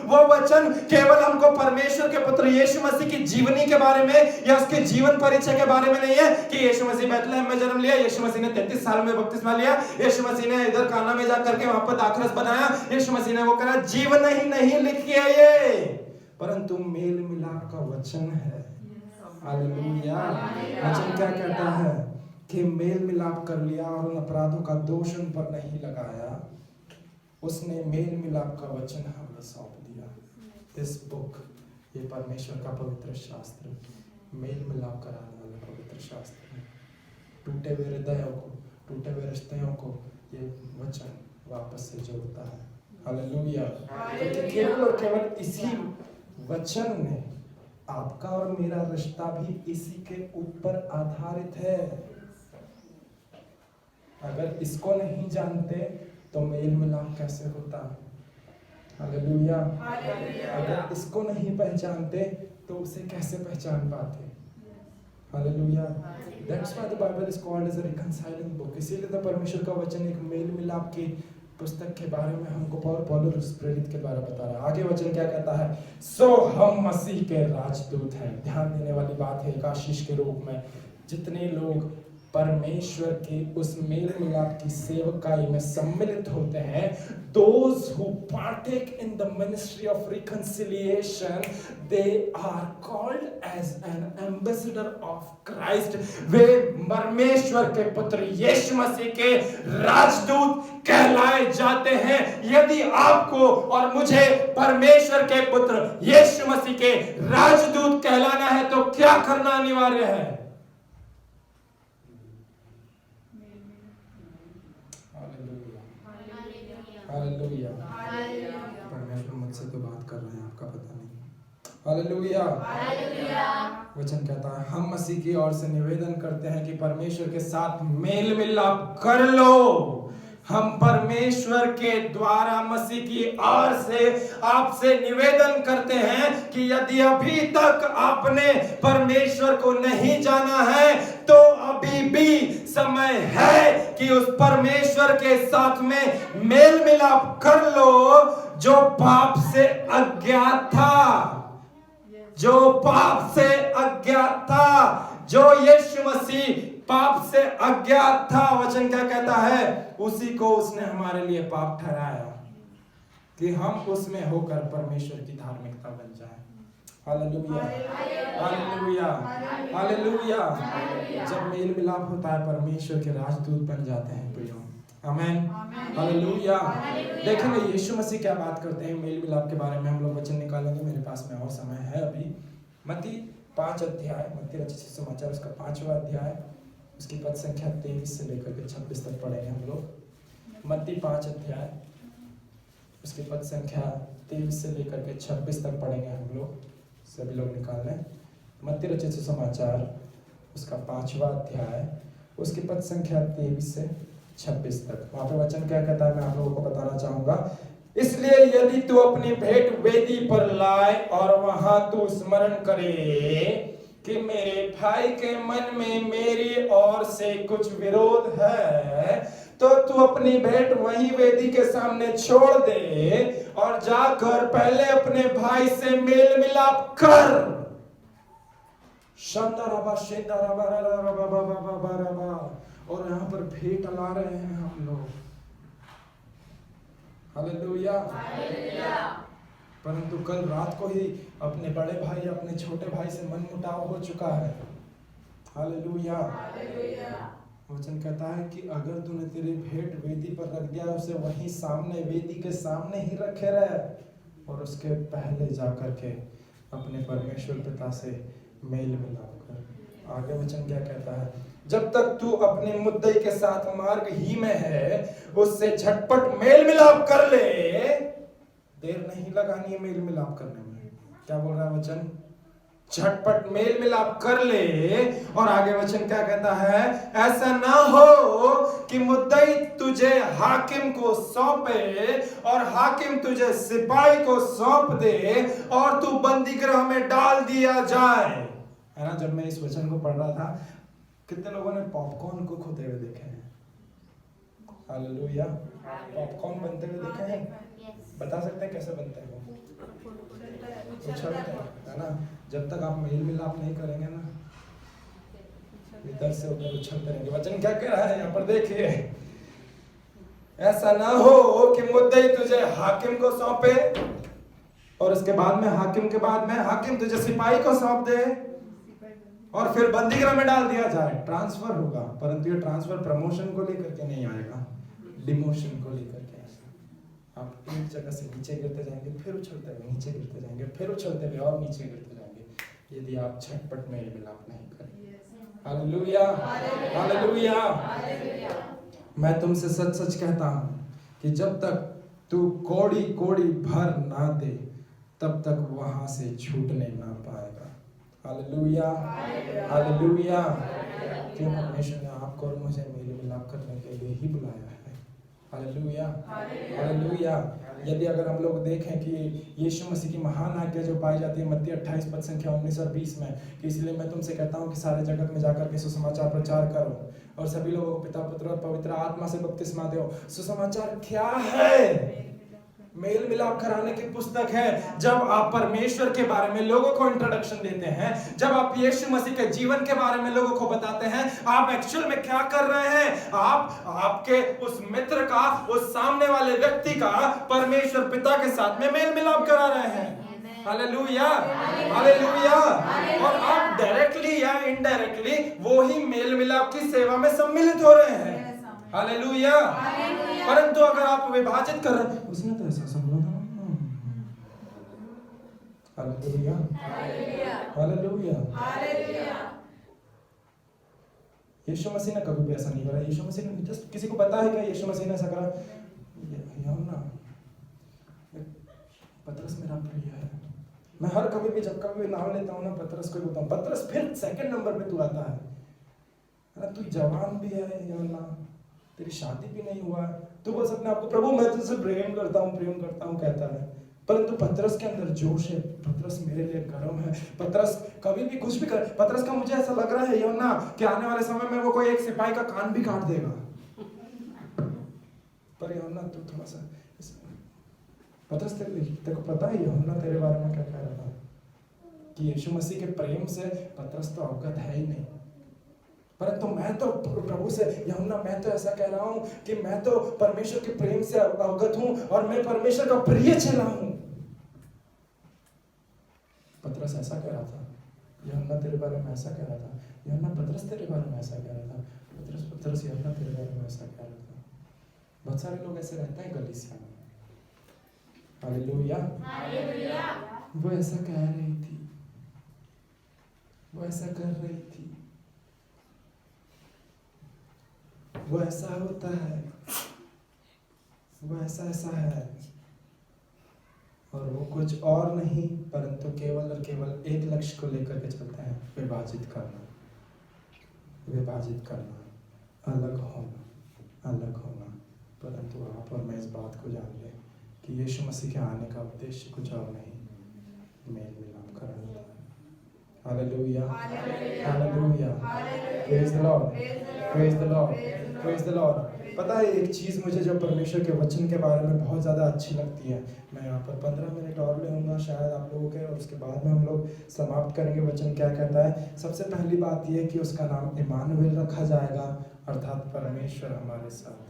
वो वचन केवल हमको परमेश्वर के पुत्र यीशु मसीह की जीवनी के बारे में या उसके जीवन परिचय के बारे में नहीं है कि यीशु मसीह बैतलहम में जन्म लिया, यीशु मसीह ने 33 साल में बपतिस्मा लिया, यीशु मसीह ने इधर काना में जाकर के वहां पर दाखरस बनाया, यीशु मसीह ने वो करा। जीवन ही नहीं लिखी है ये, परंतु मेल मिलाप का वचन है। हालेलुया। वचन क्या कहता है कि मेल मिलाप कर लिया और उन अपराधों का दोष उन पर नहीं लगाया। उसने मेल मिलाप का वचन हमें सौंप दिया। दिस बुक, ये परमेश्वर का पवित्र शास्त्र, मेल मिलाप कराने वाला पवित्र शास्त्र है। टूटे हुए हृदयों को, टूटे हुए रिश्तों को ये वचन वापस से जोड़ता है। हालेलुया। क्योंकि केवल और केवल इसी वचन ने आपका और मेरा रिश्ता भी इसी के ऊपर आधारित है। अगर इसको नहीं जानते तो मेल मिलाप कैसे होता? हालेलुया। अगर इसको नहीं पहचानते तो उसे कैसे पहचान पाते? Hallelujah. That's why the Bible is called as a reconciling book. इसीलिए तो परमेश्वर का वचन एक मेल मिलाप की पुस्तक के बारे में हमको पौलुस प्रेरित के द्वारा बता रहा है। आगे वचन क्या कहता है? सो हम मसीह के राजदूत हैं। ध्यान देने वाली बात है, एक आशीष के रूप में जितने लोग परमेश्वर के उस मेल मिलाप की सेवकाई में सम्मिलित होते हैं, those who partake in the ministry of reconciliation, they are called as an ambassador of Christ. वे परमेश्वर के पुत्र यीशु मसीह के राजदूत कहलाए जाते हैं। यदि आपको और मुझे परमेश्वर के पुत्र यीशु मसीह के राजदूत कहलाना है तो क्या करना अनिवार्य है? हालेलुया। परमेश्वर मुझसे तो बात कर रहे हैं, आपका पता नहीं। हालेलुया। वचन कहता है हम मसीह की ओर से निवेदन करते हैं कि परमेश्वर के साथ मेल मिलाप कर लो। हम परमेश्वर के द्वारा मसीह की ओर से आपसे निवेदन करते हैं कि यदि अभी तक आपने परमेश्वर को नहीं जाना है तो अभी भी समय है कि उस परमेश्वर के साथ में मेल मिलाप कर लो जो पाप से अज्ञात था, जो पाप से अज्ञात था, जो यीशु मसीह पाप से अज्ञात था। वचन क्या कहता है? उसी को उसने हमारे लिए पाप ठहराया कि हम उसमें होकर परमेश्वर की धार्मिकता बन जाए। Hallelujah, hallelujah, hallelujah. जब मेल मिलाप होता है परमेश्वर के राजदूत बन जाते हैं प्रियो। आमेन, हालेलुया। देखेंगे यीशु मसीह क्या बात करते हैं मेल मिलाप के बारे में। हम लोग वचन निकालेंगे, मेरे पास में और समय है अभी। मत्ती 5 अध्याय, मत्ती रचित सुसमाचार उसका 5वां अध्याय, उसकी पद संख्या 23 से लेकर के 26 तक पढ़ेंगे हम लोग। मत्ती 5 अध्याय उसकी पद संख्या 23 से लेकर के 26 तक पढ़ेंगे हम लोग। सभी लोग निकाल लें। मत्ती रचित सुसमाचार उसका 5वां अध्याय उसकी पद संख्या 23 से 26 तक। वहां पे वचन क्या कहता है मैं आप लोगों को बताना चाहूंगा। इसलिए यदि तू अपनी भेंट वेदी पर लाए और वहां तू स्मरण करे कि मेरे भाई के मन में मेरी ओर से कुछ विरोध है, तो तू अपनी भेंट वहीं वेदी के सामने छोड़ दे और जाकर पहले अपने भाई से मेल मिलाप कर। और यहाँ पर भेंट ला रहे हैं हम लोग। हालेलुया। परंतु कल रात को ही अपने बड़े भाई अपने छोटे भाई से मन मुटाव हो चुका है। हालेलुया। वचन कहता है कि अगर तूने तेरी भेंट वेदी पर रख दिया, उसे वहीं सामने वेदी के सामने ही रखे रहे और उसके पहले जाकर के अपने परमेश्वर पिता से मेल मिलाप कर। आगे वचन क्या कहता है? जब तक तू अपने मुद्दे के साथ मार्ग ही में है उससे झटपट मेल मिलाप कर ले। देर नहीं लगानी है मेल मिलाप करने में। क्या बोल रहा है वचन? झटपट मेल मिलाप कर ले। और आगे वचन क्या कहता है? ऐसा ना हो कि मुद्दई तुझे हाकिम को सौंपे और हाकिम तुझे सिपाही को सौंप दे और तू बंदी गृह में डाल दिया जाए। है ना? जब मैं इस वचन को पढ़ रहा था, कितने लोगों ने पॉपकॉर्न को खोते हुए देखे हैं? हालेलुया। पॉपकॉर्न बनते हुए देखे हैं? बता सकते हैं कैसे बनते हैं वो? उछलते हैं, है ना? जब तक आप मेल मिलाप नहीं करेंगे ना, इधर से उधर उछलते रहेंगे। वचन क्या कह रहा है यहाँ पर देखिए, ऐसा ना हो कि मुद्दई तुझे हाकिम को सौंपे और उसके बाद में हाकिम के बाद में हाकिम तुझे सिपाही को सौंप दे और फिर बंदीगृह में डाल दिया जाए। ट्रांसफर होगा, परंतु ये ट्रांसफर प्रमोशन को लेकर के नहीं आएगा, डिमोशन को लेकर के। आप एक जगह से नीचे गिरते जाएंगे, फिर उछलते हुए नीचे गिरते जाएंगे, फिर उछलते हुए और नीचे गिरते जाएंगे, यदि आप झटपट मेल मिलाप नहीं करें। Hallelujah, hallelujah. मैं तुमसे सच सच कहता हूँ कि जब तक तू कोड़ी कोड़ी भर ना दे तब तक वहां से छूटने ना पाएगा। Hallelujah, hallelujah. क्यों परमेश्वर ने आपको और मुझे मेल मिलाप करने के लिए ही बुलाया है। Hallelujah, hallelujah. यदि अगर हम लोग देखें कि यीशु मसीह की महान आज्ञा जो पाई जाती है मत्ती 28 पद संख्या 19 और 20 में, कि इसलिए मैं तुमसे कहता हूँ कि सारे जगत में जाकर के सुसमाचार प्रचार करो और सभी लोगों को पिता पुत्र और पवित्र आत्मा से बपतिस्मा दो। सुसमाचार क्या है? मेल मिलाप कराने की पुस्तक है। जब आप परमेश्वर के बारे में लोगों को इंट्रोडक्शन देते हैं, जब आप यीशु मसीह के जीवन के बारे में लोगों को बताते हैं, आप एक्चुअल में क्या कर रहे हैं? आप आपके उस मित्र का, उस सामने वाले व्यक्ति का परमेश्वर पिता के साथ में मेल मिलाप करा रहे हैं। Hallelujah, hallelujah. और आप डायरेक्टली या इनडायरेक्टली वो ही मेल मिलाप की सेवा में सम्मिलित हो रहे हैं। हालेलुया। परंतु अगर आप विभाजित कर रहे हैं, उसने तो ऐसा समझा था। Hallelujah, hallelujah. यीशु मसीह ने कभी भी ऐसा नहीं करा। यीशु मसीह ने जस्ट, किसी को पता है क्या यीशु मसीह ने ऐसा करा? यूहन्ना, पतरस मेरा प्रिय है। मैं हर कभी भी जब कभी नाम लेता हूँ ना पतरस को बोलता हूँ, पतरस, फिर सेकंड नंबर पे तू आता है। तू जवान भी है यूहन्ना, तेरी शादी भी नहीं हुआ है, तू बस अपने आप को प्रभु मैं तुझसे प्रेम करता हूँ कहता है। परंतु पतरस के अंदर जोश है। पतरस मेरे लिए गर्म है। पतरस कभी भी कुछ भी कर, पतरस का मुझे ऐसा लग रहा है यूहन्ना कि आने वाले समय में वो कोई एक सिपाही का कान भी काट देगा। पर यूहन्ना तू थोड़ा सा, पतरस तेरे को पता है यूहन्ना तेरे बारे में क्या कह रहा था? कि यीशु मसीह के प्रेम से पतरस तो अवगत है ही नहीं। परंतु मैं तो प्रभु से, यूहन्ना मैं तो ऐसा कह रहा हूं कि मैं तो परमेश्वर के प्रेम से अवगत हूं और मैं परमेश्वर का प्रिय चेला हूं। पतरस ऐसा कह रहा था, यूहन्ना तेरे बारे में ऐसा कह रहा था। यूहन्ना पतरस तेरे बारे में ऐसा कह रहा था। पतरस यूहन्ना तेरे बारे में ऐसा कह रहा था। बहुत सारे लोग ऐसे रहते हैं गलीसिया में। हालेलुया, वो ऐसा कह रही थी, वो ऐसा कर रही थी, वो ऐसा होता है, वो ऐसा है। और वो कुछ और नहीं परंतु केवल और केवल एक लक्ष्य को लेकर के चलते हैं, विभाजित करना, अलग होना। परंतु आप और मैं इस बात को जान लें कि यीशु मसीह के आने का उद्देश्य कुछ और नहीं, मेल मिलाप करना था। Hallelujah, hallelujah, praise the Lord, praise the Lord, praise the Lord. पता है एक चीज़ मुझे जो परमेश्वर के वचन के बारे में बहुत ज़्यादा अच्छी लगती है, मैं यहाँ पर 15 मिनट और लूँगा शायद आप लोगों के, और उसके बाद में हम लोग समाप्त करेंगे। वचन क्या कहता है? सबसे पहली बात यह कि उसका नाम इमानुएल रखा जाएगा, अर्थात परमेश्वर हमारे साथ।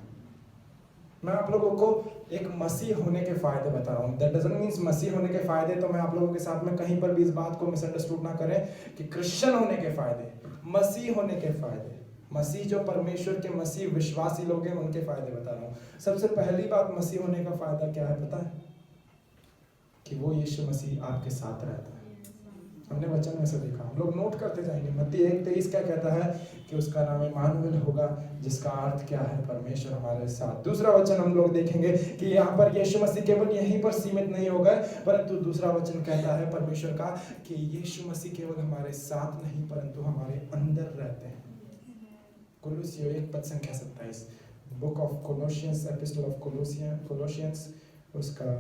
मैं आप लोगों को एक मसीह होने के फायदे बता रहा हूँ। दैट डजंट मीन्स मसीह होने के फायदे, तो मैं आप लोगों के साथ में कहीं पर भी इस बात को मिसअंडरस्टूड ना करें कि क्रिश्चियन होने के फायदे, मसीह होने के फायदे, मसीह जो परमेश्वर के मसीह विश्वासी लोग हैं उनके फायदे बता रहा हूँ। सबसे पहली बात मसीह होने का फायदा क्या है पता है? कि वो यीशु मसीह आपके साथ रहता है। हमने वचन में से देखा, हम लोग नोट करते जाएंगे। मत्ती 1:23 क्या कहता है? कि उसका नाम इमानुएल होगा, जिसका अर्थ क्या है? परमेश्वर हमारे साथ। दूसरा वचन हम लोग देखेंगे कि यहाँ पर यीशु मसीह केवल यहीं पर सीमित नहीं हो गए, परंतु दूसरा वचन कहता है परमेश्वर का कि यीशु मसीह केवल हमारे साथ नहीं परंतु हमारे अंदर रहते हैं। कोलोसियों 1:27, बुक ऑफ कोलोसियंस, एपिस्टल ऑफ कोलोसियंस, उसका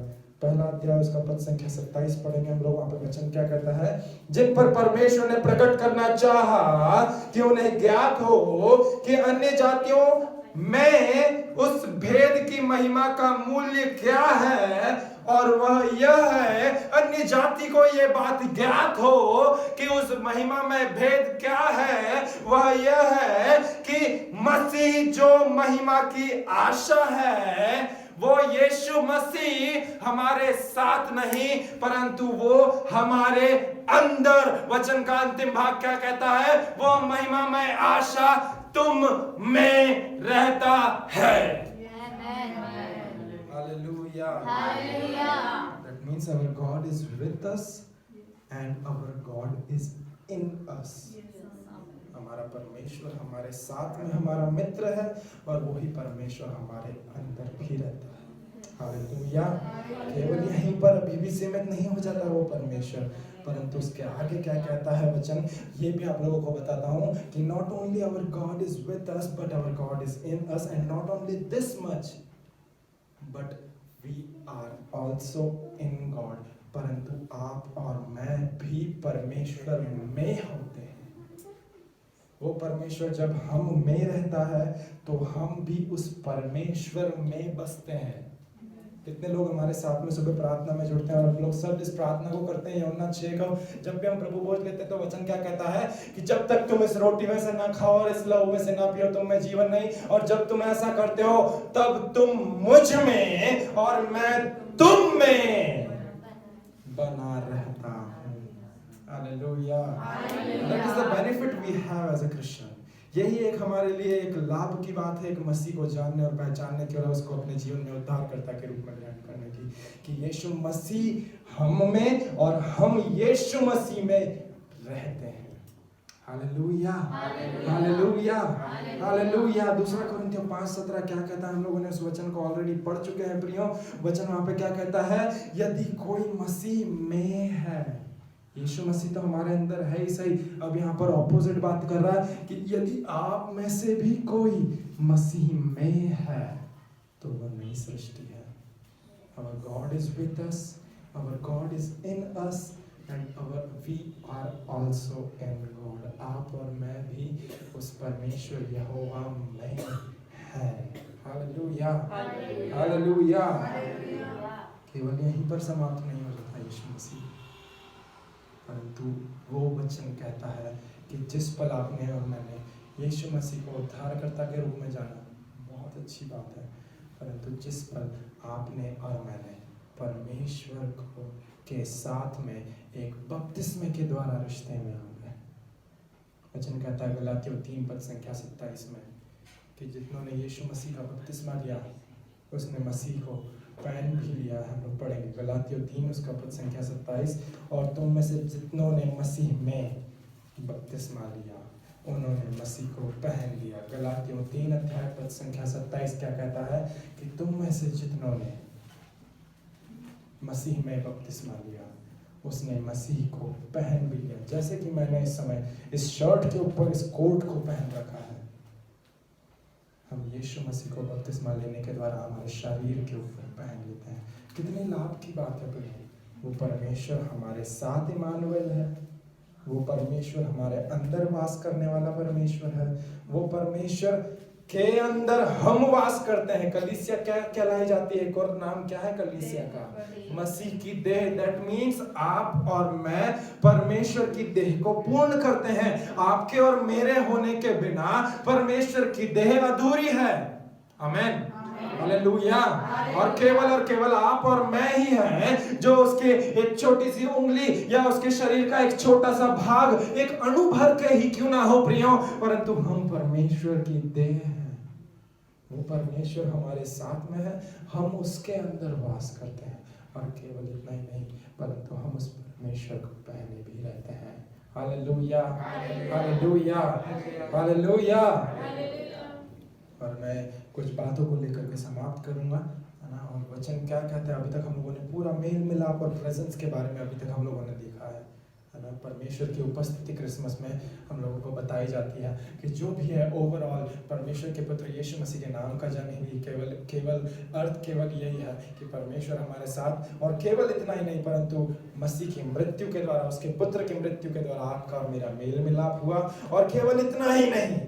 पहला अध्याय उसका पद संख्या 27 पढ़ेंगे हम लोग। वहां पर वचन क्या कहता है? जिन पर परमेश्वर ने प्रकट करना चाहा कि उन्हें ज्ञात हो कि अन्य जातियों में उस भेद की महिमा का मूल्य क्या है, और वह यह है, अन्य जाति को यह बात ज्ञात हो कि उस महिमा में भेद क्या है। वह यह है कि मसीह जो महिमा की आशा है, वो यीशु मसीह हमारे साथ नहीं परंतु वो हमारे अंदर। वचन का अंतिम भाग क्या कहता है? वो महिमा में आशा तुम में रहता है। Hallelujah. That means our God is with us and our God is in us. हमारा परमेश्वर हमारे साथ में हमारा मित्र है और वही परमेश्वर हमारे अंदर भी रहता है। हालेलुया। केवल यहीं पर अभी भी सीमित नहीं हो जाता वो परमेश्वर, परंतु उसके आगे क्या कहता है वचन, ये भी आप लोगों को बताता हूँ कि not only our God is with us but our God is in us, and not only this much, but we are also in God, परंतु आप और मैं भी परमेश्वर में होते हैं। वो परमेश्वर जब हम में रहता है तो हम भी उस परमेश्वर में बसते हैं। कितने लोग हमारे साथ में सुबह प्रार्थना में जुड़ते हैं और हम लोग सब इस प्रार्थना को करते हैं। यूहन्ना 6 का जब भी हम प्रभु भोज लेते हैं तो वचन क्या कहता है कि जब तक तुम इस रोटी में से ना खाओ और इस लहू में से ना पियो तुम में जीवन नहीं, और जब तुम ऐसा करते हो तब तुम मुझ में और मैं तुम में बना रहता हूँ। Hallelujah. That is the benefit we have as a Christian. यही एक हमारे लिए एक लाभ की बात है, एक मसीह को जानने और पहचानने की और उसको अपने जीवन में उद्धारकर्ता के रूप में ग्रहण करने की, कि यीशु मसीह हम में और हम यीशु मसीह में रहते हैं। Hallelujah, hallelujah, hallelujah. दूसरा कोरिन्थियों 5:17 क्या कहता है? हम लोगों ने उस वचन को ऑलरेडी पढ़ चुके हैं प्रियो। वचन वहां पे क्या कहता है? यदि कोई मसीह में है, यीशु मसीह तो हमारे अंदर है ही सही, अब यहाँ पर ऑपोजिट बात कर रहा है कि यदि आप में से भी कोई मसीह में है तो वह नई सृष्टि है। Our God is with us, our God is in us and we are also in God. आप और मैं भी उस परमेश्वर यहोवा में है। Hallelujah, hallelujah. केवल यहीं पर समाप्त नहीं हो जाता यीशु मसीह, परंतु वो वचन कहता है कि जिस पल आपने और मैंने यीशु मसीह को उद्धारकर्ता के रूप में जाना, बहुत अच्छी बात है, परंतु जिस पल आपने और मैंने परमेश्वर को के साथ में एक बपतिस्मे के द्वारा रिश्ते में आ गए। वचन कहता है गलातियों 3:27 में कि जितनों ने यीशु मसीह का बपतिस्मा लिया उसने मसीह को पहन भी लिया। हम लोग पढ़ेंगे गलातियों 3:27, और तुम में से जितनों ने मसीह में बपतिस्मा लिया उन्होंने मसीह को पहन लिया। गलातियों 3:27 क्या कहता है कि तुम में से जितनों ने मसीह में बपतिस्मा लिया उसने मसीह को पहन भी लिया। जैसे कि मैंने इस समय इस शर्ट के ऊपर इस कोट को पहन रखा है, हम यीशु मसीह को बपतिस्मा लेने के द्वारा हमारे शरीर के ऊपर पहन लेते हैं। कितने लाभ की बात है प्रिय। वो परमेश्वर हमारे साथ इमानुएल है, वो परमेश्वर हमारे अंदर वास करने वाला परमेश्वर है, वो परमेश्वर के अंदर हम वास करते हैं। कलीसिया क्या कहलाई जाती है? एक और नाम क्या है कलीसिया का? मसीह की देह। दैट मीन्स आप और मैं परमेश्वर की देह को पूर्ण करते हैं। आपके और मेरे होने के बिना परमेश्वर की देह अधूरी है। आमेन, हालेलुया। और केवल आप और मैं ही हैं जो उसके एक छोटी सी उंगली या उसके शरीर का एक छोटा सा भाग, एक अणु भर के ही क्यों ना हो प्रियो, परंतु हम परमेश्वर की देह हैं। वो परमेश्वर हमारे साथ में है, हम उसके अंदर वास करते हैं, और केवल इतना ही नहीं परंतु हम उस परमेश्वर को पहने भी रहते हैं। Hallelujah, hallelujah, hallelujah. और मैं कुछ बातों को लेकर के समाप्त करूंगा, है ना। और वचन क्या कहता है? अभी तक हम लोगों ने पूरा मेल मिलाप और प्रेजेंस के बारे में अभी तक हम लोगों ने देखा है ना। परमेश्वर की उपस्थिति क्रिसमस में हम लोगों को बताई जाती है कि जो भी है ओवरऑल परमेश्वर के पुत्र यीशु मसीह के नाम का जन्म ही केवल अर्थ केवल यही है कि परमेश्वर हमारे साथ, और केवल इतना ही नहीं परंतु मसीह की मृत्यु के द्वारा, उसके पुत्र की मृत्यु के द्वारा आपका और मेरा मेल मिलाप हुआ। और केवल इतना ही नहीं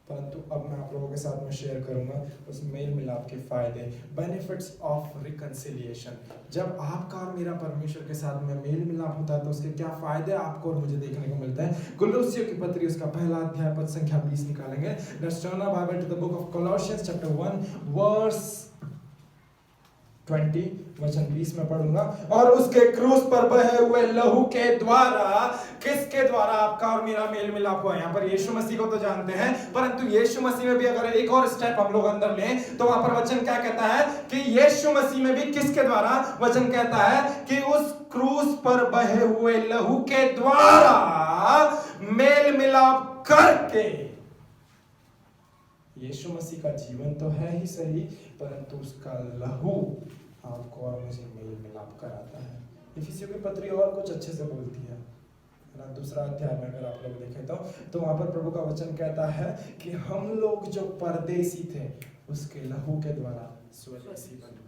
परंतु अब मैं आप लोगों के साथ में शेयर करूंगा उस मेल मिलाप के फायदे, बेनिफिट्स ऑफ रिकंसिलिएशन। जब आपका और मेरा परमेश्वर के साथ में मेल मिलाप होता है तो उसके क्या फायदे आपको और मुझे देखने को मिलते हैं। कुलुस्सियों की पत्री उसका पहला अध्याय पद संख्या 20 निकालेंगे। Let's turn our Bible to the book of Colossians chapter 1 verse 20 वचन 20 में पढ़ूंगा। और उसके क्रूस पर बहे हुए लहू के द्वारा, किसके द्वारा आपका और मेरा मेल मिलाप हुआ? यहाँ पर यीशु मसीह को तो जानते हैं, परंतु यीशु मसीह में भी अगर एक और स्टेप हम लोग अंदर लें तो वहां पर वचन क्या कहता है कि यीशु मसीह में भी किसके द्वारा? वचन कहता है कि उस क्रूस पर बहे हुए लहू के द्वारा मेल मिलाप करके। यीशु मसीह का जीवन तो है ही सही, परंतु उसका लहू आपको और मुझे मेल मिलाप कराता है। इफिसियों की पत्री और कुछ अच्छे से बोलती है ना। दूसरा अध्याय में अगर आप लोग देखें तो वहां पर प्रभु का वचन कहता है कि हम लोग जो परदेसी थे उसके लहू के द्वारा स्वदेशी बन गए।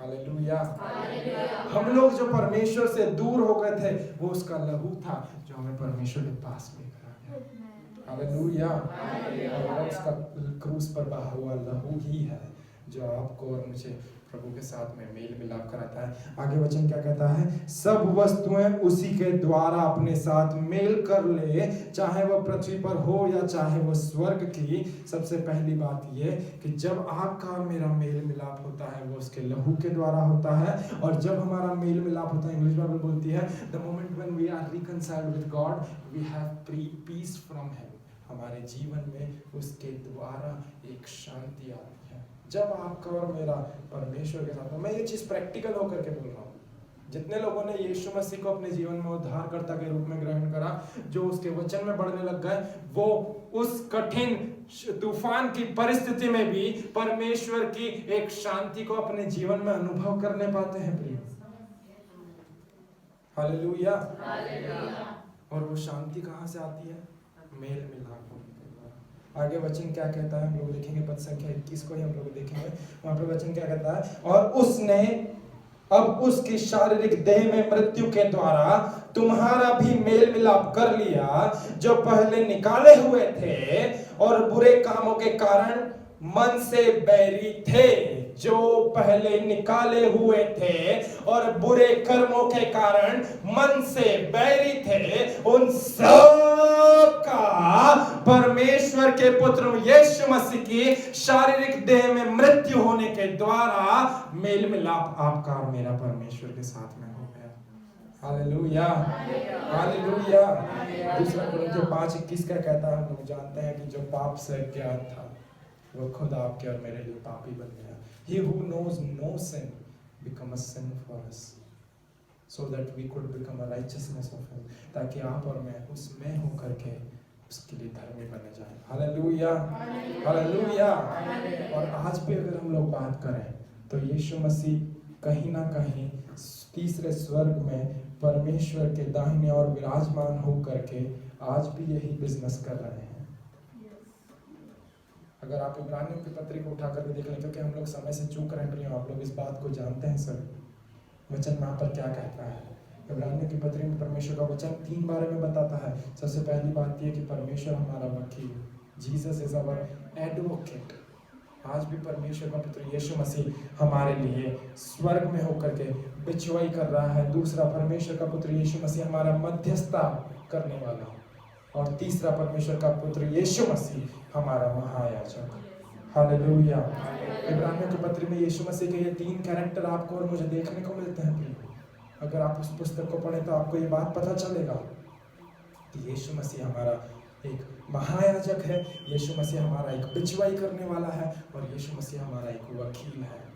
हालेलुया। हम लोग जो परमेश्वर से दूर हो गए थे, वो उसका लहू था जो हमें परमेश्वर के पास लेकर आ गया। हालेलुया। और उसका क्रूस पर बहा हुआ लहू ही है जो आपको और मुझे प्रभु के साथ में मेल मिलाप कराता है। आगे वचन क्या कहता है? सब वस्तुएं उसी के द्वारा अपने साथ मेल कर ले, चाहे वह पृथ्वी पर हो या चाहे वह स्वर्ग की। सबसे पहली बात ये कि जब आपका और मेरा मेल मिलाप होता है वो उसके लहू के द्वारा होता है। और जब हमारा मेल मिलाप होता है, इंग्लिश बाइबल बोलती है the moment when we are reconciled with God we have peace from him. हमारे जीवन में उसके द्वारा एक शांति आती है। जब आपका और मेरा परमेश्वर के साथ, मैं ये चीज प्रैक्टिकल होकर के बोल रहा हूँ, जितने लोगों ने यीशु मसीह को अपने जीवन में उद्धारकर्ता के रूप में ग्रहण करा, जो उसके वचन में बढ़ने लग गए, वो उस कठिन तूफान की परिस्थिति में भी परमेश्वर की एक शांति को अपने जीवन में अनुभव करने पाते हैं प्रिय। हालेलुया। और वो शांति कहाँ से आती है? मेल मिलाप होने के द्वारा। आगे वचन क्या कहता है हम लोग देखेंगे, पद संख्या 21 को ही हम लोग देखेंगे। वहां पे वचन क्या कहता है? और उसने अब उसकी शारीरिक देह में मृत्यु के द्वारा तुम्हारा भी मेल मिलाप कर लिया, जो पहले निकाले हुए थे और बुरे कामों के कारण मन से बैरी थे। जो पहले निकाले हुए थे और बुरे कर्मों के कारण मन से बैरी थे, उन सब का परमेश्वर के पुत्र यीशु मसीह की शारीरिक देह में मृत्यु होने के द्वारा मेल मिलाप आपका और मेरा परमेश्वर के साथ में हो गया। हालेलुया। हालेलुया। दूसरा कुरिन्थियों 5:21 क्या कहता है? हम लोग जानते हैं कि जो पाप से अज्ञात था वो खुद आपके और मेरे लिए पापी बन गया। He who knows no sin become a sin for us, so that we could become a righteousness of him, ताकि आप और मैं उसमें होकर के उसके लिए धर्मी बने जाएं। हालेलुया। हालेलुया। और आज भी अगर हम लोग बात करें तो यीशु मसीह कहीं ना कहीं तीसरे स्वर्ग में परमेश्वर के दाहिने और विराजमान होकर के आज भी यही बिजनेस कर रहे हैं। अगर आप इब्रानियों की पत्री को उठा करके देख लें, क्योंकि हम लोग समय से चूक रहे हैं, आप लोग इस बात को जानते हैं सर। वचन वहाँ पर क्या कहता है? इब्रानियों की पत्री में परमेश्वर का वचन 3 बारे में बताता है। सबसे पहली बात ये कि परमेश्वर हमारा वकील, जीसस इज आवर एडवोकेट। आज भी परमेश्वर का पुत्र यीशु मसीह हमारे लिए स्वर्ग में होकर के बिचवाई कर रहा है। दूसरा, परमेश्वर का पुत्र यीशु मसीह हमारा मध्यस्थता करने वाला। और तीसरा, परमेश्वर का पुत्र यीशु मसीह हमारा महायाजक। हालेलुया। इब्रानियों की पत्री में यीशु मसीह के ये 3 कैरेक्टर आपको और मुझे देखने को मिलते हैं। अगर आप उस पुस्तक को पढ़ें तो आपको ये बात पता चलेगा कि यीशु मसीह हमारा एक महायाजक है, यीशु मसीह हमारा एक बिचवाई करने वाला है, और यीशु मसीह हमारा एक वकील है।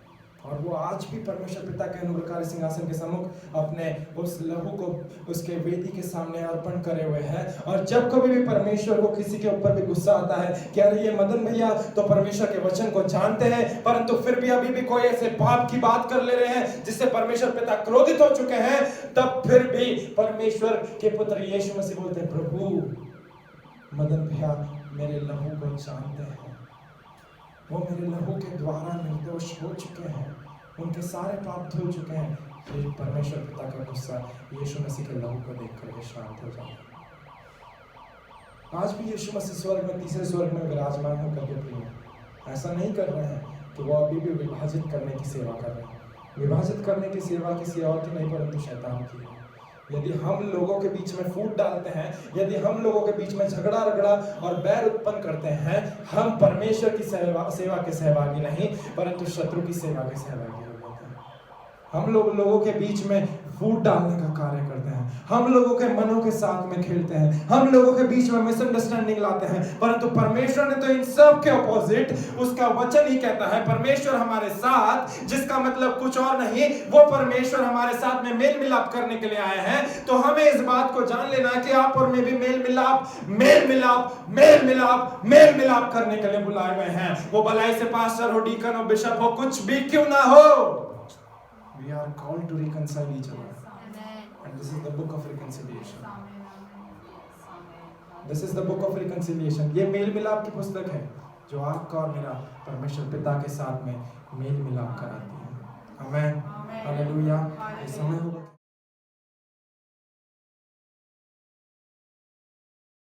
और वो आज भी परमेश्वर पिता के अनुग्रहकारी सिंहासन के सम्मुख अपने उस लहू को उसके वेदी के सामने अर्पण करे हुए है। और जब कभी भी परमेश्वर को किसी के ऊपर भी गुस्सा आता है कि अरे ये मदन भैया तो परमेश्वर के वचन को जानते हैं, परंतु फिर भी अभी भी कोई ऐसे पाप की बात कर ले रहे हैं जिससे परमेश्वर पिता क्रोधित हो चुके हैं, तब फिर भी परमेश्वर के पुत्र यीशु मसीह बोलते हैं, प्रभु मदन भैया मेरे लहू को जानते हैं, वो मेरे लहू के द्वारा निर्दोष हो चुके हैं, उनके सारे पाप धो चुके हैं। फिर परमेश्वर पिता का गुस्सा यीशु मसीह के लहू को देख कर शांत हो जाता है। आज भी यीशु मसीह स्वर्ग में तीसरे स्वर्ग में विराजमान होकर के प्रिय ऐसा नहीं कर रहे हैं कि वो अभी भी विभाजित करने की सेवा कर रहे हैं। विभाजित करने की सेवा किसी और की नहीं परंतु शैतान की है। यदि हम लोगों के बीच में फूट डालते हैं, यदि हम लोगों के बीच में झगड़ा रगड़ा और बैर उत्पन्न करते हैं, हम परमेश्वर की सेवा के सहभागी नहीं परंतु शत्रु की सेवा के सहभागी हो जाते हैं। हम लोगों के बीच में फूट डालने का कार्य करते हैं, हम लोगों के मनों के साथ में खेलते हैं, हम लोगों के बीच में मिसअंडरस्टैंडिंग लाते हैं, परंतु परमेश्वर ने तो इन सब के ऑपोजिट उसका वचन ही कहता है परमेश्वर हमारे साथ, जिसका मतलब कुछ और नहीं, वो परमेश्वर हमारे साथ में मेल मिलाप करने के लिए आए हैं। तो हमें इस बात को जान लेना है कि आप और मैं भी मेल मिलाप करने के लिए बुलाए हुए हैं। वो भलाई से पास्टर हो, डीकन हो, बिशप हो, कुछ भी क्यों ना हो, we are called to reconcile each other. And this is the book of reconciliation. This is the book of reconciliation. ये मेल मिलाप की पुस्तक है जो आपका और मेरा परमेश्वर पिता के साथ में मेल मिलाप कराती है। आमेन, हालेलुया। इस समय होगा